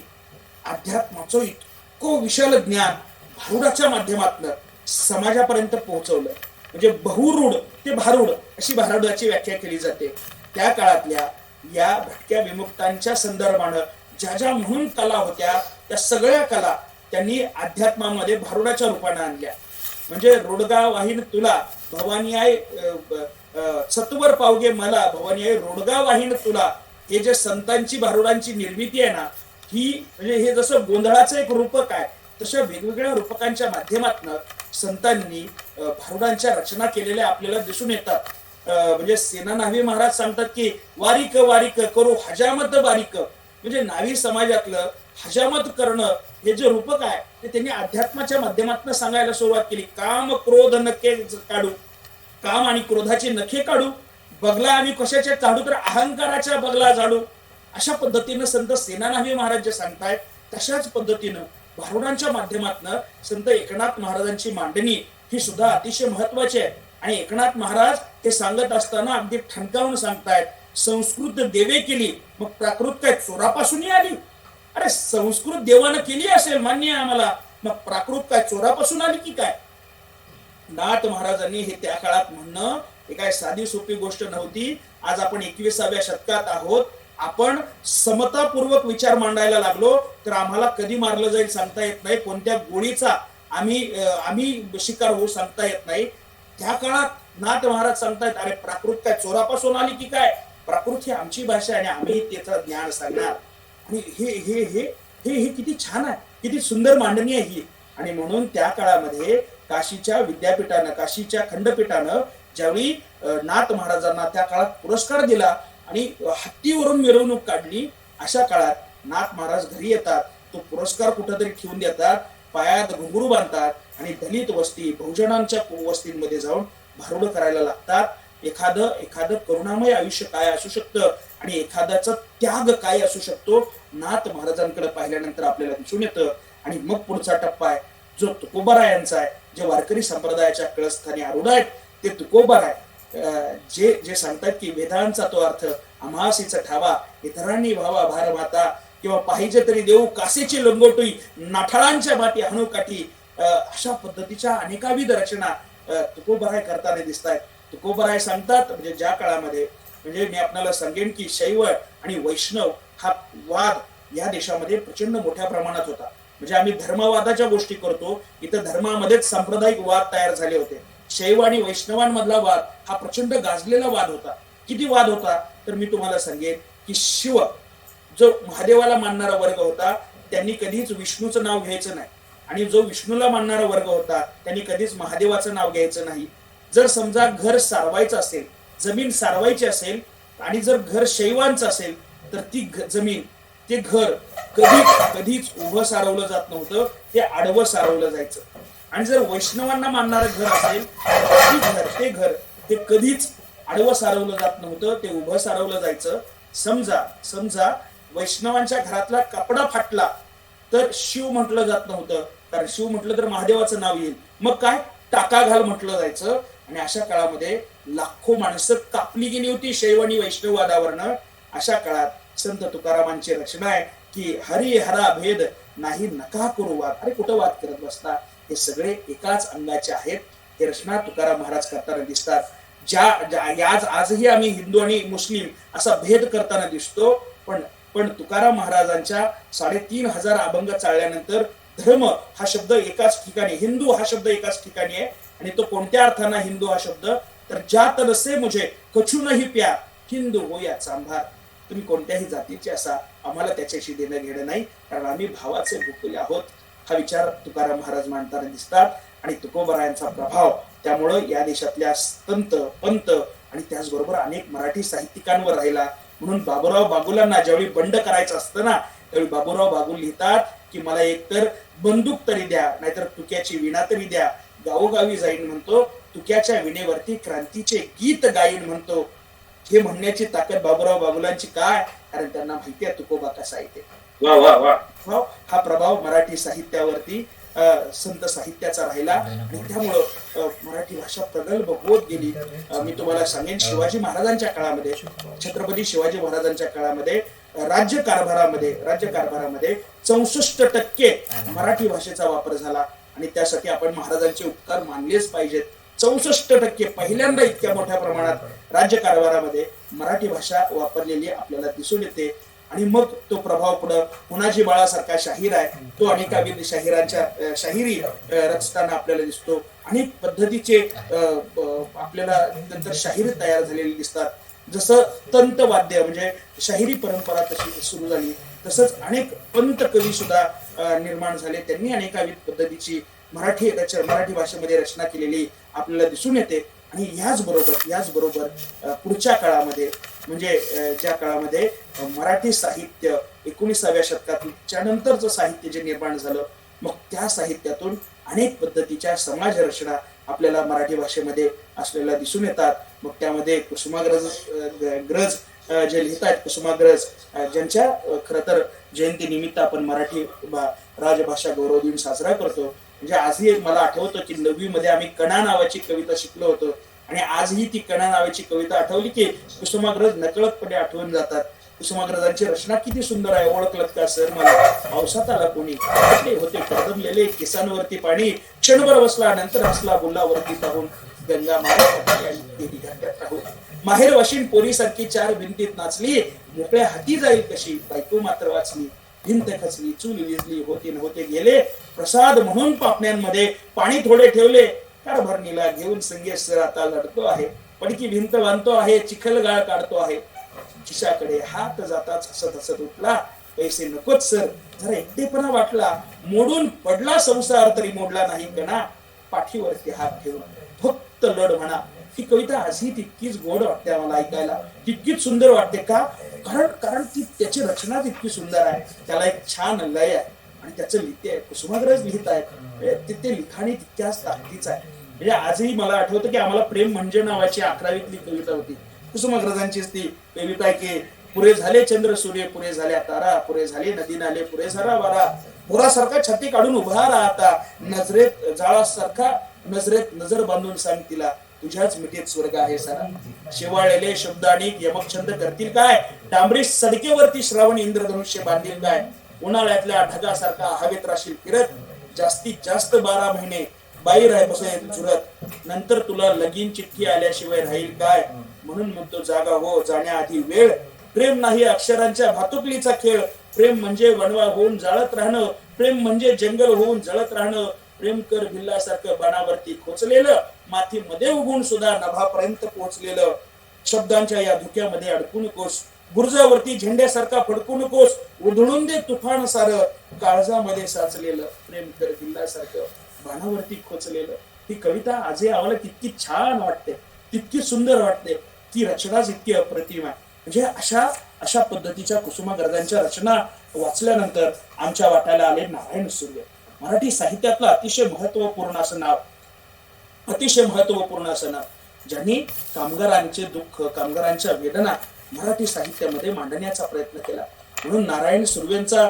अध्यात्माचं इतकं विशाल ज्ञान भारुडाच्या माध्यमातून समाजापर्यंत पोहोचवलं. म्हणजे बहुरूढ ते भारूड अशी भारुडाची व्याख्या केली जाते. त्या काळातल्या या भटक्या विमुक्तांच्या संदर्भानं ज्या ज्या म्हणून कला होत्या त्या सगळ्या कला त्यांनी अध्यात्मामध्ये भारुडाच्या रूपाने आणल्या. म्हणजे रोडगा वाहीन तुला भवानी आहे सत्वर पावगे मला भवानी आहे रोडगा वाहीन तुला, हे जे संतांची भारुडांची निर्मिती आहे ना ही म्हणजे हे जसं गोंधळाचं एक रूपक आहे तशा वेगवेगळ्या रूपकांच्या माध्यमातून संतांनी भारुडांच्या रचना केलेल्या आपल्याला दिसून येतात. म्हणजे सेना न्हावी महाराज सांगतात की वारीक वारीक करू हजामत बारीक. म्हणजे न्हावी समाजातलं हजामत करणं हे जे रूपक आहे ते त्यांनी अध्यात्माच्या माध्यमातून सांगायला सुरुवात केली. काम क्रोध नखे काढू, काम आणि क्रोधाचे नखे काढू, बगला आणि कशाच्या काढू तर अहंकाराच्या बगला झाडू. अशा पद्धतीनं संत सेना न्हावी महाराज जे सांगतायत तशाच पद्धतीनं भारुडांच्या माध्यमातून संत एकनाथ महाराजांची मांडणी ही सुद्धा अतिशय महत्वाची आहे. आणि एकनाथ महाराज हे सांगत असताना अगदी ठणकावून सांगतायत संस्कृत देवे केली मग प्राकृत काय चोरापासूनही आली. अरे संस्कृत देवानं केली असेल मान्य आहे आम्हाला, मग प्राकृत काय चोरापासून आली की काय. नाथ महाराजांनी हे त्या काळात म्हणणं हे काय साधी सोपी गोष्ट नव्हती. आज आपण 21व्या शतकात आहोत. आपण समतापूर्वक विचार मांडायला लागलो तर आम्हाला कधी मारलं जाईल सांगता येत नाही, कोणत्या गोळीचा आम्ही शिकार होऊ सांगता येत नाही. त्या काळात नाथ महाराज सांगतायत अरे प्राकृत काय चोरापासून आली की काय, प्राकृत ही आमची भाषा आहे आणि आम्ही त्याचं ज्ञान सांगणार. आणि हे हे हे हे हे किती छान आहे, किती सुंदर मांडणी आहे ही. आणि म्हणून त्या काळामध्ये काशीच्या विद्यापीठानं काशीच्या खंडपीठानं ज्यावेळी नाथ महाराजांना त्या काळात पुरस्कार दिला आणि हत्तीवरून मिरवणूक काढली, अशा काळात नाथ महाराज घरी येतात, तो पुरस्कार कुठेतरी ठेवून देतात, पायात घुंगरू बांधतात आणि दलित वस्ती बहुजनांच्या वस्तींमध्ये जाऊन भारुड करायला लागतात. एखादं करुणामय आयुष्य काय असू शकतं आणि एखाद्याचा त्याग काय असू शकतो नाथ महाराजांकडे पाहिल्यानंतर आपल्याला दिसून येतं. आणि मग पुढचा टप्पा आहे जो तुकोबारायांचा आहे, जे वारकरी संप्रदायाच्या कळस्थानी आरूढ आहेत ते तुकोबाराय जे सांगतात की वेदांचा तो अर्थ आम्हासीचा ठावा इतरांनी व्हावा भार माता, किंवा पाहिजे तरी देऊ कासेची लंगोटी नाठाळांच्या माती हाणू काठी. अशा पद्धतीच्या अनेकाविध रचना तुकोबाराय करताना दिसत आहेत. तुकोबाराय सांगतात म्हणजे ज्या काळामध्ये म्हणजे मी आपल्याला सांगेन की शैव आणि वैष्णव हा वाद या देशामध्ये प्रचंड मोठ्या प्रमाणात होता. म्हणजे आम्ही धर्मवादाच्या गोष्टी करतो, इथं धर्मामध्येच सांप्रदायिक वाद तयार झाले होते. शैव आणि वैष्णवांमधला वाद हा प्रचंड गाजलेला वाद होता. किती वाद होता तर मी तुम्हाला सांगेन की शिव जो महादेवाला मानणारा वर्ग होता त्यांनी कधीच विष्णूचं नाव घ्यायचं नाही, आणि जो विष्णूला मानणारा वर्ग होता त्यांनी कधीच महादेवाचं नाव घ्यायचं नाही. जर समजा घर सारवायचं असेल, जमीन सारवायची असेल आणि जर घर शैवांचं असेल तर ती जमीन ते घर कधीच उभं सारवलं जात नव्हतं, ते आडवं सारवलं जायचं. आणि जर वैष्णवांना मानणारं घर असेल ते घर ते कधीच आडवं सारवलं जात नव्हतं, ते उभं सारवलं जायचं. समजा वैष्णवांच्या घरातला कपडा फाटला तर शिव म्हटलं जात नव्हतं, कारण शिव म्हटलं तर महादेवाचं नाव येईल, मग काय टाका घाल म्हटलं जायचं. आणि अशा काळामध्ये लाखो माणसं कापली गेली होती शैव आणि वैष्णववादावरनं. अशा काळात संत तुकारामांची रचना आहे की हरी हरा भेद नाही नका करू वाद. अरे कुठं वाद करत बसता, हे सगळे एकाच अंगाचे आहेत. हे रचना तुकाराम महाराज करताना दिसतात. आजही आम्ही हिंदू आणि मुस्लिम असा भेद करताना दिसतो, पण पण तुकाराम महाराजांच्या 3,500 अभंग चालल्यानंतर धर्म हा शब्द एकाच ठिकाणी, हिंदू हा शब्द एकाच ठिकाणी आहे. आणि तो कोणत्या अर्थानं हिंदू हा शब्द, तर ज्यात रसे मुझे कछु नाही प्यार, हिंदू हो या चांभार. तुम्ही कोणत्याही जातीचे असा, आम्हाला त्याच्याशी देणं घेणं नाही, कारण आम्ही भावाचे भुकले आहोत. हा विचार तुकाराम महाराज मांडताना दिसतात. आणि तुकोबरायांचा प्रभाव त्यामुळं या देशातल्या संत पंत आणि त्याचबरोबर अनेक मराठी साहित्यिकांवर राहिला. म्हणून बाबूराव बागुलांना ज्यावेळी बंड करायचं असतं ना, त्यावेळी बाबूराव बागुल लिहितात की मला एकतर बंदूक तरी द्या, नाहीतर तुक्याची विणा तरी द्या. गावोगावी जाईन म्हणतो, तुक्याच्या विणेवरती क्रांतीचे गीत गाईन म्हणतो. हे म्हणण्याची ताकद बाबूराव बागुलांची काय, कारण त्यांना माहिती आहे तुकोबा कसा आहे ते. वा वा वा. हा प्रभाव मराठी साहित्यावरती संत साहित्याचा राहिला. आणि त्यामुळं मराठी भाषा प्रगल्भ होत गेली. मी तुम्हाला सांगेन, शिवाजी महाराजांच्या काळामध्ये, छत्रपती शिवाजी महाराजांच्या काळामध्ये राज्यकारभारामध्ये 64% मराठी भाषेचा वापर झाला. आणि त्यासाठी आपण महाराजांचे उपकार मानलेच पाहिजेत. 64% पहिल्यांदा इतक्या मोठ्या प्रमाणात राज्यकारभारामध्ये मराठी भाषा वापरलेली आपल्याला दिसून येते. आणि मग तो प्रभाव पुढे पुनाजी बाळासारखा शाहीर आहे, तो अनेकाविध शाहिरांच्या शाहिरी रचताना आपल्याला दिसतो. अनेक पद्धतीचे आपल्याला नंतर शाहिरी तयार झालेली दिसतात. जसं तंतवाद्य म्हणजे शाहिरी परंपरा तशी सुरू झाली, तसंच अनेक पंत कवी सुद्धा निर्माण झाले. त्यांनी अनेकाविध पद्धतीची मराठी भाषेमध्ये रचना केलेली आपल्याला दिसून येते. आणि याचबरोबर पुढच्या काळामध्ये म्हणजे ज्या काळामध्ये मराठी साहित्य 19व्या शतकाच्या नंतरचं साहित्य जे निर्माण झालं, मग त्या साहित्यातून अनेक पद्धतीच्या समाज रचना आपल्याला मराठी भाषेमध्ये असलेल्या दिसून येतात. मग त्यामध्ये कुसुमाग्रज जे लिहितात, कुसुमाग्रज ज्यांच्या खरं तर जयंती निमित्त आपण मराठी राजभाषा गौरव दिन साजरा करतो. म्हणजे आजही मला आठवतं की 9वी मध्ये आम्ही कणा नावाची कविता शिकलो होतो. आणि आजही ती कणा नावाची कविता आठवली की कुसुमाग्रज नकळतपणे आठवून जातात. कुसुमाग्रजांची रचना किती सुंदर आहे, ओळखलत का सर मला? पावसात आला कोणी, होते कर्दमलेले केसांवरती पाणी, क्षणभर बसला नंतर हसला बोललावरती पाहून, गंगा राहून माहेर वाशीन पोरीसारखी 4 भिंतीत नाचली, मोकळ्या हाती जाईल कशी, बायको मात्र वाचली, भिंत खचली, चूल विजली, होते नव्हते गेले, प्रसाद म्हणून पापण्यांमध्ये पाणी थोडे ठेवले, कारभारणीला घेऊन संगे सर आता लढतो आहे, पडकी भिंत बांधतो आहे, चिखलगाळ काढतो आहे, खिशाकडे हात जाताच हसत हसत उठला, पैसे नकोच सर, जरा एकटेपणा वाटला, मोडून पडला संसार तरी मोडला नाही कणा, पाठीवरती हात ठेवून फक्त लढ म्हणा. ही कविता आजही तितकीच गोड वाटते मला ऐकायला, तितकीच सुंदर वाटते का? कारण ती त्याची रचना तितकी सुंदर आहे, त्याला एक छान लय आहे आणि त्याचं लिहिते कुसुमाग्रज लिहित आहेत, ते लिखाणी तितक्याच ताकदीच आहे. म्हणजे आजही मला आठवतं की आम्हाला प्रेम म्हणजे नावाची 11वीतली कविता होती, कुसुमाग्रजांचीच ती कविता आहे की पुरे झाले चंद्र सूर्य, पुरे झाले तारा, पुरे झाले नदी नाले, पुरे झाला वारा, भोरासारखा छाती काढून उभा राहता, नजरेत जाळासारखा नजरेत नजर बांधून सांग तिला, तुझ्याच मिठीत स्वर्ग आहे सारा. शेवाळलेले शब्द आणि यमक छंद करतील काय, डांबरी सडकेवरती श्रावण इंद्रधनुष्य बांधील काय, उन्हाळ्यातल्या ढगासारखा हवेत राशील फिरत, जास्तीत जास्त 12 महिने बाई राह बसे झुरत, नंतर तुला लगीन चिठ्ठी आल्याशिवाय राहील काय, म्हणून म्हणतो जागा हो जाण्याआधी वेळ, प्रेम नाही अक्षरांच्या भातुकलीचा खेळ, प्रेम म्हणजे वणवा होऊन जाळत राहणं, प्रेम म्हणजे जंगल होऊन जळत राहणं, प्रेम कर भिल्लासारखं बाणावरती खोचलेलं, माथी मध्ये उगून सुद्धा नभापर्यंत पोहोचलेलं, शब्दांच्या या धुक्यामध्ये अडकू नकोस, बुरजावरती झेंड्यासारखा फडकू नकोस, उधळून दे तुफान सारं, काळजामध्ये साचलेलं, प्रेम कर भिल्लासारखं बाणावरती खोचलेलं. ही कविता आजही आम्हाला तितकी छान वाटते, तितकी सुंदर वाटते, ती रचनाच इतकी अप्रतिम आहे. म्हणजे अशा पद्धतीच्या कुसुमाग्रजांच्या रचना वाचल्यानंतर आमच्या वाट्याला आले नारायण सूर्य, मराठी साहित्यातलं अतिशय महत्वपूर्ण असं नाव, ज्यांनी कामगारांचे दुःख, कामगारांच्या वेदना मराठी साहित्यामध्ये मांडण्याचा प्रयत्न केला. म्हणून नारायण सुर्वेंचा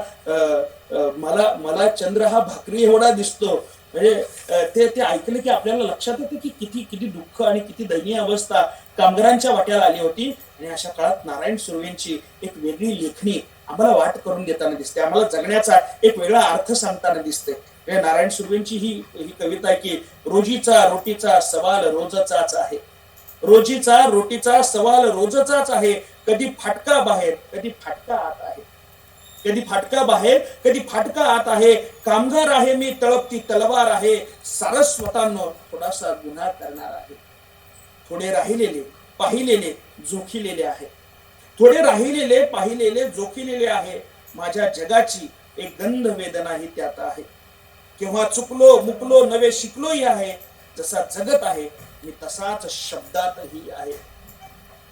मला चंद्र हा भाकरी एवढा दिसतो, म्हणजे ते ऐकलं की आपल्याला लक्षात येते की किती दुःख आणि किती दयनीय अवस्था कामगारांच्या वाट्याला आली होती. आणि अशा काळात नारायण सुर्वेंची एक वेगळी लेखणी आम्हाला वाट करून देताना दिसते, आम्हाला जगण्याचा एक वेगळा अर्थ सांगताना दिसते. नारायण सुर्वेंची ही कविता आहे की रोजीचा रोटीचा सवाल रोजचाच आहे, रोजीचा रोटीचा सवाल रोजचाच आहे. कधी फाटका बाहेर, कधी फाटका आत आहे. कधी फाटका बाहेर, कधी फाटका आत आहे. कामगार आहे मी, तळपती तलवार आहे. सारस्वतांनो थोडासा गुन्हा करणार आहे. थोडे राहिलेले पाहिलेले जोखिलेले आहे. थोडे राहिलेले पाहिलेले जोखिलेले आहे. माझ्या जगाची एक गंध वेदनाही त्यात आहे. केव्हा चुकलो मुकलो नवे शिकलोही आहे. जसा जगत आहे मी तसाच शब्दातही आहे.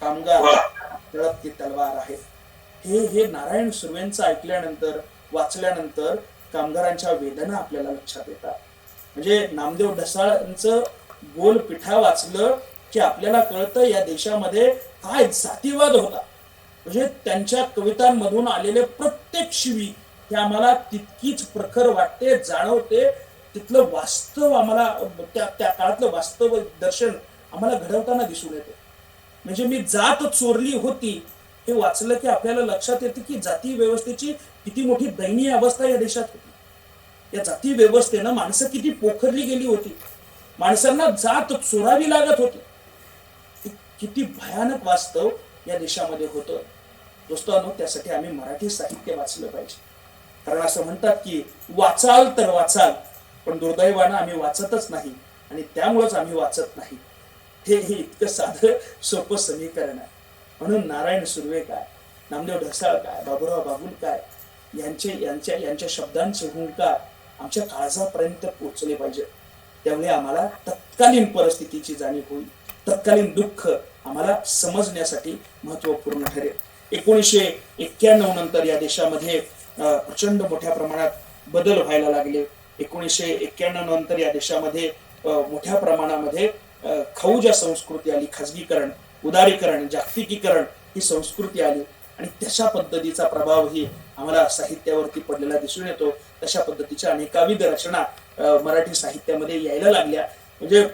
कामगार तळपती तलवार आहे. हे नारायण सुर्वेंचं ऐकल्यानंतर वाचल्यानंतर कामगारांच्या वेदना आपल्याला लक्षात येतात. म्हणजे नामदेव ढसाळांचं गोल पिठा वाचलं की आपल्याला कळतं या देशामध्ये काय जातीवाद होता. म्हणजे त्यांच्या कवितांमधून आलेले प्रत्येक शिवी हे आम्हाला तितकीच प्रखर वाटते, जाणवते. तिथलं वास्तव आम्हाला त्या काळातलं वास्तव दर्शन आम्हाला घडवताना दिसून येते. म्हणजे मी जात चोरली होती हे वाचलं की आपल्याला लक्षात येते की जाती व्यवस्थेची किती मोठी दयनीय अवस्था या देशात होती. या जाती व्यवस्थेनं माणसं किती पोखरली गेली होती. माणसांना जात चोरावी लागत होती. किती भयानक वास्तव या देशामध्ये होतं. दोस्तांनो, त्यासाठी आम्ही मराठी साहित्य वाचलं पाहिजे. कारण असं म्हणतात की वाचाल तर वाचाल, पण दुर्दैवानं आम्ही वाचतच नाही आणि त्यामुळेच आम्ही वाचत नाही. हे इतकं साधं सोपं समीकरण आहे. म्हणून नारायण सुर्वे काय, नामदेव ढसाळ काय, बाबूराव बागुल काय यांच्या शब्दांचे हुंकार आमच्या काळजापर्यंत पोहोचले पाहिजे. त्यामुळे आम्हाला तत्कालीन परिस्थितीची जाणीव होईल. तत्कालीन दुःख आम्हाला समजण्यासाठी महत्वपूर्ण ठरेल. 1991 नंतर या देशामध्ये प्रचंड मोठ्या प्रमाणात बदल व्हायला लागले. 1991 नंतर या देशामध्ये मोठ्या प्रमाणामध्ये खौजा संस्कृती आली. खाजगीकरण, उदारीकरण, जागतिकीकरण ही संस्कृती आली आणि तशा पद्धतीचा प्रभावही आम्हाला साहित्यावरती पडलेला दिसून येतो. तशा पद्धतीच्या अनेकाविध रचना मराठी साहित्यामध्ये यायला लागल्या. म्हणजे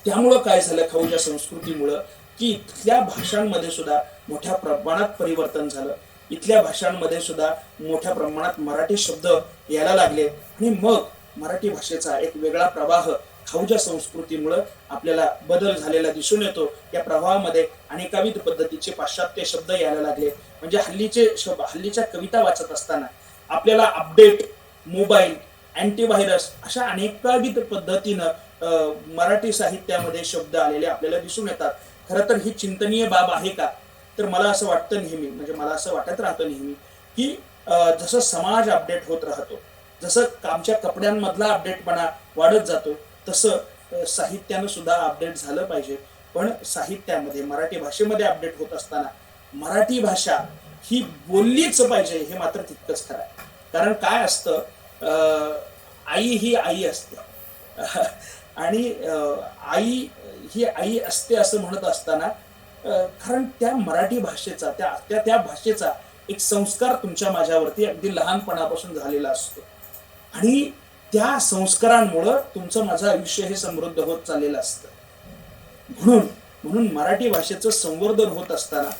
त्यामुळं काय झालं, खौजा संस्कृतीमुळं की इथल्या भाषांमध्ये सुद्धा मोठ्या प्रमाणात परिवर्तन झालं. इथल्या भाषांमध्ये सुद्धा मोठ्या प्रमाणात मराठी शब्द यायला लागले आणि मग मराठी भाषेचा एक वेगळा प्रवाह खौजा संस्कृतीमुळे आपल्याला बदल झालेला दिसून येतो. या प्रवाहामध्ये अनेकाविध पद्धतीचे पाश्चात्य शब्द यायला लागले. म्हणजे हल्लीच्या कविता वाचत असताना आपल्याला अपडेट, मोबाईल, अँटीव्हायरस अशा अनेकाविध पद्धतीनं मराठी साहित्यामध्ये शब्द आलेले आपल्याला दिसून येतात. खरं तर ही चिंतनीय बाब आहे का, तर मला असं वाटतं नेहमी, म्हणजे मला असं वाटत राहतं नेहमी की जसं समाज अपडेट होत राहतो, जसं आमच्या कपड्यांमधला अपडेटपणा वाढत जातो, तसं साहित्यानं सुद्धा अपडेट झालं पाहिजे. पण साहित्यामध्ये मराठी भाषेमध्ये अपडेट होत असताना मराठी भाषा ही बोललीच पाहिजे हे मात्र तितकंच खरं आहे. कारण काय असतं, आई ही आई असते आणि आई ही आई असते असं म्हणत असताना कारण त्या मराठी भाषेचा त्या भाषेचा एक संस्कार तुमच्या माझ्यावरती अगदी लहानपणापासून झालेला असतो आणि त्या संस्कारांमुळं तुमचं माझं आयुष्य हे समृद्ध होत चाललेलं असतं. म्हणून मराठी भाषेचं संवर्धन होत असताना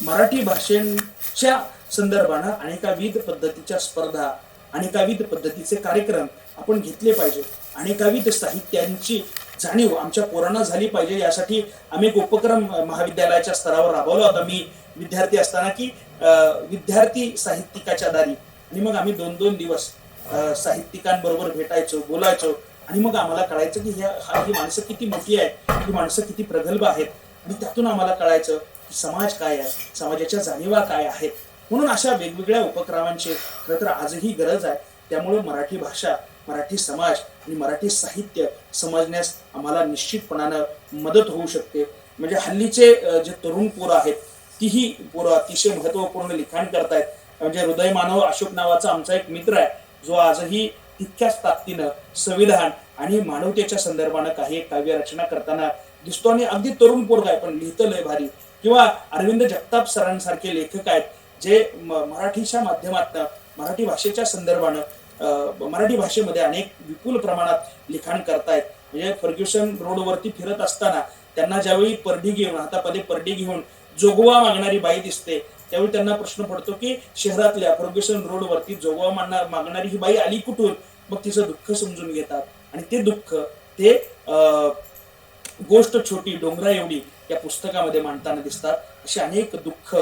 मराठी भाषेच्या संदर्भानं अनेकाविध पद्धतीच्या स्पर्धा, अनेकाविध पद्धतीचे कार्यक्रम आपण घेतले पाहिजे. अनेकाविध साहित्यांची जाणीव आमच्या पोरांना झाली पाहिजे. यासाठी आम्ही एक उपक्रम महाविद्यालयाच्या स्तरावर राबवला होता. मी विद्यार्थी असताना की विद्यार्थी साहित्यिकाच्या दारी, आणि मग आम्ही 2-2 दिवस साहित्यिकांबरोबर भेटायचो, बोलायचो आणि मग आम्हाला कळायचं की ही माणसं किती मोठी आहे, ही माणसं किती प्रगल्भ आहेत आणि त्यातून आम्हाला कळायचं की समाज काय आहे, समाजाच्या जाणीवा काय आहेत. म्हणून अशा वेगवेगळ्या उपक्रमांची खरं तर आजही गरज आहे. त्यामुळे मराठी भाषा, मराठी समाज आणि मराठी साहित्य समजण्यास आम्हाला निश्चितपणानं मदत होऊ शकते. म्हणजे हल्लीचे जे तरुण पोरं आहेत, तीही पोरं अतिशय महत्वपूर्ण लिखाण करतायत. म्हणजे हृदय मानव अशोक नावाचा आमचा एक मित्र आहे, जो आजही तितक्याच ताकदीनं संविधान आणि मानवतेच्या संदर्भानं काही काव्य रचना करताना दिसतो आणि अगदी तरुण पोरगा आहे पण लिहितं लय भारी. किंवा अरविंद जगताप सरांसारखे लेखक आहेत जे मराठीच्या माध्यमातून मराठी भाषेच्या संदर्भानं मराठी भाषेमध्ये अनेक विपुल प्रमाणात लिखाण करतायत. म्हणजे फर्ग्युसन रोडवरती फिरत असताना त्यांना ज्यावेळी परडी घेऊन, हातामध्ये परडी घेऊन जोगवा मागणारी बाई दिसते, त्यावेळी त्यांना प्रश्न पडतो की शहरातल्या फर्ग्युसन रोडवरती जोगवा मागणारी ही बाई आली कुठून. मग तिचं दुःख समजून घेतात आणि ते दुःख ते गोष्ट छोटी डोंगरा एवढी या पुस्तकामध्ये मांडताना दिसतात. अशी अनेक दुःख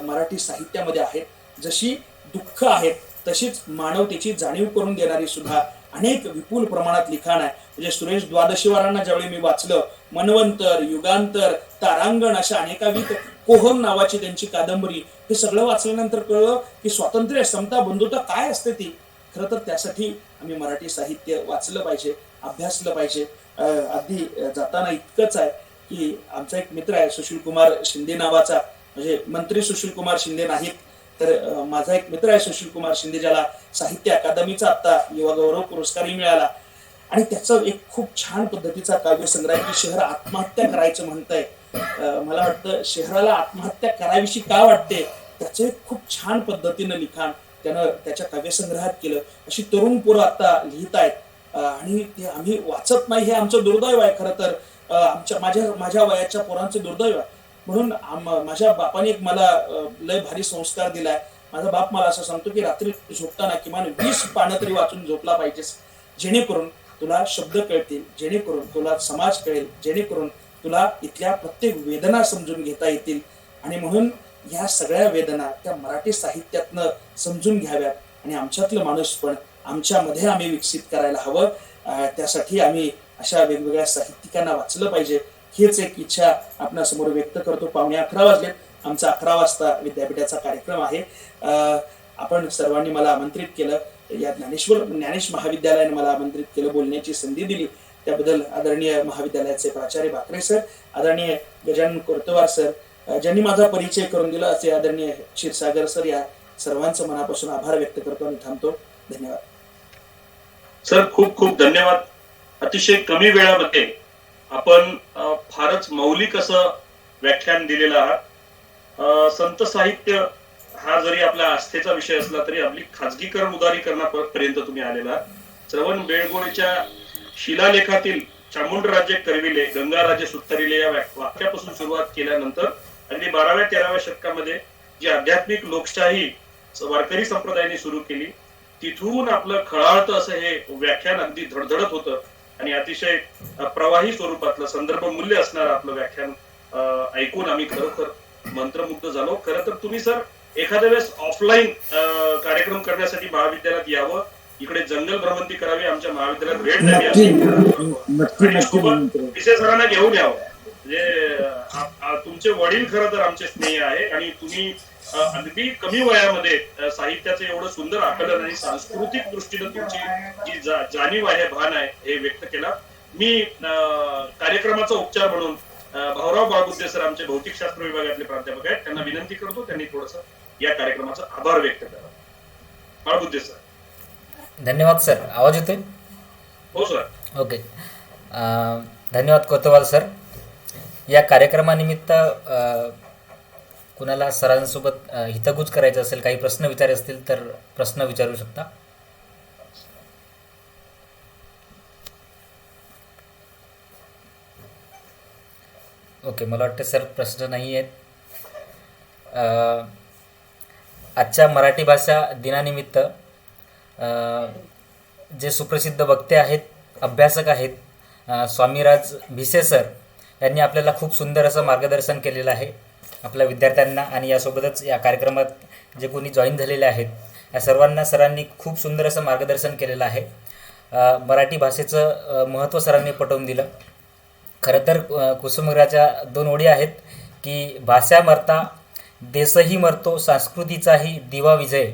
मराठी साहित्यामध्ये आहेत. जशी दुःख आहेत तशीच मानवतेची जाणीव करून देणारी सुद्धा अनेक विपुल प्रमाणात लिखाण आहे. म्हणजे सुरेश द्वादशीवारांना ज्यावेळी मी वाचलं, मनवंतर, युगांतर, तारांगण अशा अनेकाविध, कोहम नावाची त्यांची कादंबरी, हे सगळं वाचल्यानंतर कळलं की स्वातंत्र्य, समता, बंधुता काय असते ती. खरं तर त्यासाठी आम्ही मराठी साहित्य वाचलं पाहिजे, अभ्यासलं पाहिजे. अगदी जाताना इतकंच आहे की आमचा एक मित्र आहे सुशील कुमार शिंदे नावाचा, म्हणजे मंत्री सुशील कुमार शिंदे नाहीत तर माझा एक मित्र आहे सुशील कुमार शिंदे, ज्याला साहित्य अकादमीचा आता युवा गौरव पुरस्कारही मिळाला. आणि त्याचं एक खूप छान पद्धतीचा काव्यसंग्रह आहे की शहर आत्महत्या करायचं म्हणतंय. मला वाटतं शहराला आत्महत्या करावीशी का वाटते, त्याचं एक खूप छान पद्धतीनं लिखाण त्यानं त्याच्या काव्यसंग्रहात केलं. अशी तरुण पोरं आता लिहित आहेत आणि ते आम्ही वाचत नाही, हे आमचं दुर्दैव आहे. खरं तर माझ्या वयाच्या पोरांचं दुर्दैव आहे. म्हणून माझ्या बापाने एक मला लय भारी संस्कार दिलाय. माझा बाप मला असं सांगतो की रात्री झोपताना किमान 20 पानं तरी वाचून झोपला पाहिजेस, जेणेकरून तुला शब्द कळतील, जेणेकरून तुला समाज कळेल, जेणेकरून तुला इथल्या प्रत्येक वेदना समजून घेता येतील. आणि म्हणून या सगळ्या वेदना त्या मराठी साहित्यातनं समजून घ्याव्यात आणि आमच्यातलं माणूस पण आमच्यामध्ये आम्ही विकसित करायला हवं. त्यासाठी आम्ही अशा वेगवेगळ्या साहित्यिकांना वाचलं पाहिजे. हीच एक इच्छा आपणासमोर व्यक्त करतो. 11:15 वाजले, आमचा 11 वाजता विद्यापीठाचा कार्यक्रम आहे. आपण सर्वांनी मला आमंत्रित केलं, या ज्ञानेश महाविद्यालयाने मला आमंत्रित केलं, बोलण्याची संधी दिली, त्याबद्दल आदरणीय महाविद्यालयाचे प्राचार्य बाकरे सर, आदरणीय गजानन कोर्तवार सर, ज्यांनी माझा परिचय करून दिला, असे आदरणीय क्षीरसागर सर, या सर्वांचं मनापासून आभार व्यक्त करतो आणि थांबतो. धन्यवाद सर, खूप खूप धन्यवाद. अतिशय कमी वेळामध्ये आपण फारच मौलिक असं व्याख्यान दिलेलं आहात. संत साहित्य हा जरी आपल्या आस्थेचा विषय असला तरी आपली खाजगीकरण उदारीकरणापर्यंत तुम्ही आलेला आहात. श्रवण बेळगोळेच्या शिलालेखातील चामुंडराजे करविले गंगाराजे सुत्तरिले या वाक्यापासून सुरुवात केल्यानंतर अगदी 12व्या-13व्या शतकामध्ये जी आध्यात्मिक लोकशाही वारकरी संप्रदायाने सुरू केली, तिथून आपलं खळाळतं असं हे व्याख्यान अगदी धडधडत होतं आणि अतिशय प्रवाही स्वरूपातलं संदर्भ मूल्य असणारं आपलं व्याख्यान ऐकून आम्ही खरोखर मंत्रमुग्ध झालो. खरं तर तुम्ही सर एखाद्या वेळेस ऑफलाईन कार्यक्रम करण्यासाठी महाविद्यालयात यावं, इकडे जंगल भ्रमंती करावी, आमच्या महाविद्यालयात भेट द्यावी, विशेष सरांना घेऊन यावं. म्हणजे तुमचे वडील खरं तर आमचे स्नेही आहे आणि तुम्ही अगदी कमी वयामध्ये साहित्याचं एवढं सुंदर आकलन आणि सांस्कृतिक दृष्टीनं तुमची जी जाणीव आहे, भान आहे, हे व्यक्त केला. मी कार्यक्रमाचा उपचार म्हणून भाऊराव बाळबुद्धे सर, आमचे भौतिकशास्त्र विभागातले प्राध्यापक आहेत, त्यांना विनंती करतो त्यांनी थोडस या कार्यक्रमाचा आभार व्यक्त करा. बाळबुद्धे सर. धन्यवाद सर. आवाज येतोय? हो सर. ओके. धन्यवाद कोतवाल सर. या कार्यक्रमानिमित्त कुणाला सरांसोबत हितगुज करायचं असेल, काही प्रश्न विचारायचे असतील तर प्रश्न विचारू शकता. ओके, मला वाटतं सर प्रश्न नाही आहेत. आजच्या मराठी भाषा दिनानिमित्त जे सुप्रसिद्ध वक्ते आहेत, अभ्यासक आहेत, स्वामीराज भिसे सर यांनी आपल्याला खूप सुंदर असं मार्गदर्शन केलेलं आहे आपल्या विद्यार्थ्यांना. आणि यासोबतच या कार्यक्रमात जे कोणी जॉईन झालेले आहेत या सर्वांना सरांनी खूप सुंदर असं मार्गदर्शन केलेलं आहे. मराठी भाषेचं महत्त्व सरांनी पटवून दिलं. खरं तर कुसुमाग्रजाच्या 2 ओळी आहेत की भाषा मरता देशही मरतो, संस्कृतीचाही दिवा विजय,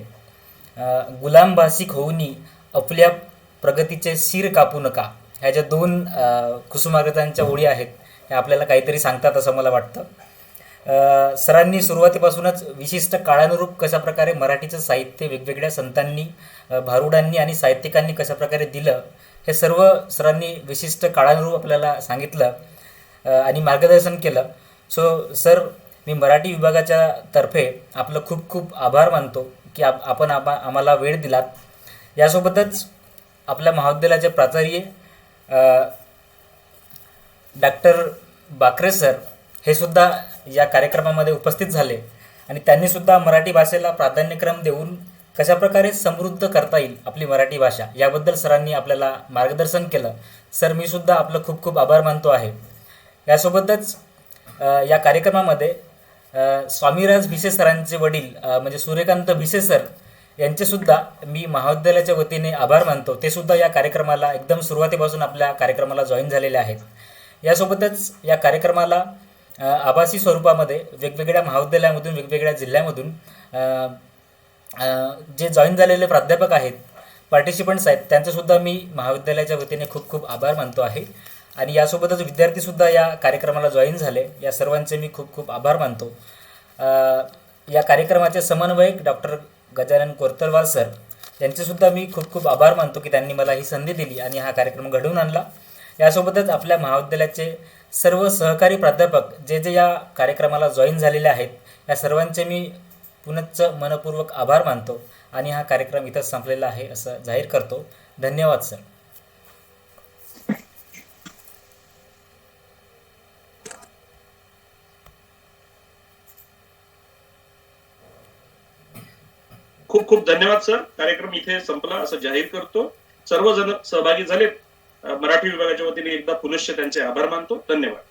गुलाम भाषिक होऊनी आपल्या प्रगतीचे शिर कापू नका. ह्या ज्या 2 कुसुमाग्रजांच्या ओळी आहेत ह्या आपल्याला काहीतरी सांगतात असं मला वाटतं. सरांनी सुरुवातीपासूनच विशिष्ट काळानुरूप कशाप्रकारे मराठीचं साहित्य वेगवेगळ्या संतांनी, भारुडांनी आणि साहित्यिकांनी कशाप्रकारे दिलं हे सर्व सरांनी विशिष्ट काळानुरूप आपल्याला सांगितलं आणि मार्गदर्शन केलं. सो सर, मी मराठी विभागाच्या तर्फे आपलं खूप खूप आभार मानतो की आपण आम्हाला वेळ दिलात. यासोबतच आपल्या महाविद्यालयाचे प्राचार्य डॉक्टर बाकरे सर हे सुद्धा या कार्यक्रमामध्ये उपस्थित झाले आणि त्यांनीसुद्धा मराठी भाषेला प्राधान्यक्रम देऊन कशाप्रकारे समृद्ध करता येईल आपली मराठी भाषा याबद्दल सरांनी आपल्याला मार्गदर्शन केलं. सर, मी सुद्धा आपलं खूप खूप आभार मानतो आहे. यासोबतच या कार्यक्रमामध्ये स्वामीराज भिसे सरांचे वडील म्हणजे सूर्यकांत भिसे सर यांचेसुद्धा मी महाविद्यालयाच्या वतीने आभार मानतो. ते सुद्धा या कार्यक्रमाला एकदम सुरुवातीपासून आपल्या कार्यक्रमाला जॉईन झालेले आहेत. यासोबतच या कार्यक्रमाला आभासी स्वरूपामध्ये वेगवेगळ्या महाविद्यालयामधून वेगवेगळ्या जिल्ह्यामधून जे जॉईन झालेले प्राध्यापक आहेत, पार्टिसिपंट्स आहेत, त्यांचंसुद्धा मी महाविद्यालयाच्या वतीने खूप खूप आभार मानतो आहे. आणि यासोबतच विद्यार्थीसुद्धा या कार्यक्रमाला जॉईन झाले, या सर्वांचे मी खूप खूप आभार मानतो. या कार्यक्रमाचे समन्वयक डॉक्टर गजानन कोरतलवार सर यांचेसुद्धा मी खूप खूप आभार मानतो की त्यांनी मला ही संधी दिली आणि हा कार्यक्रम घडवून आणला. यासोबतच आपल्या महाविद्यालयाचे सर्व सहकारी प्राध्यापक जे जे या कार्यक्रमाला जॉईन झालेले आहेत, या सर्वांचे मी पुनश्च मनपूर्वक आभार मानतो आणि हा कार्यक्रम इथंच संपलेला आहे असं जाहीर करतो. धन्यवाद सर. खूप खूप धन्यवाद सर. कार्यक्रम इथे संपला असं जाहीर करतो. सर्वजण सहभागी झालेत. मराठी विभागाच्या वतीने एकदा पुनश्च त्यांचे आभार मानतो. धन्यवाद.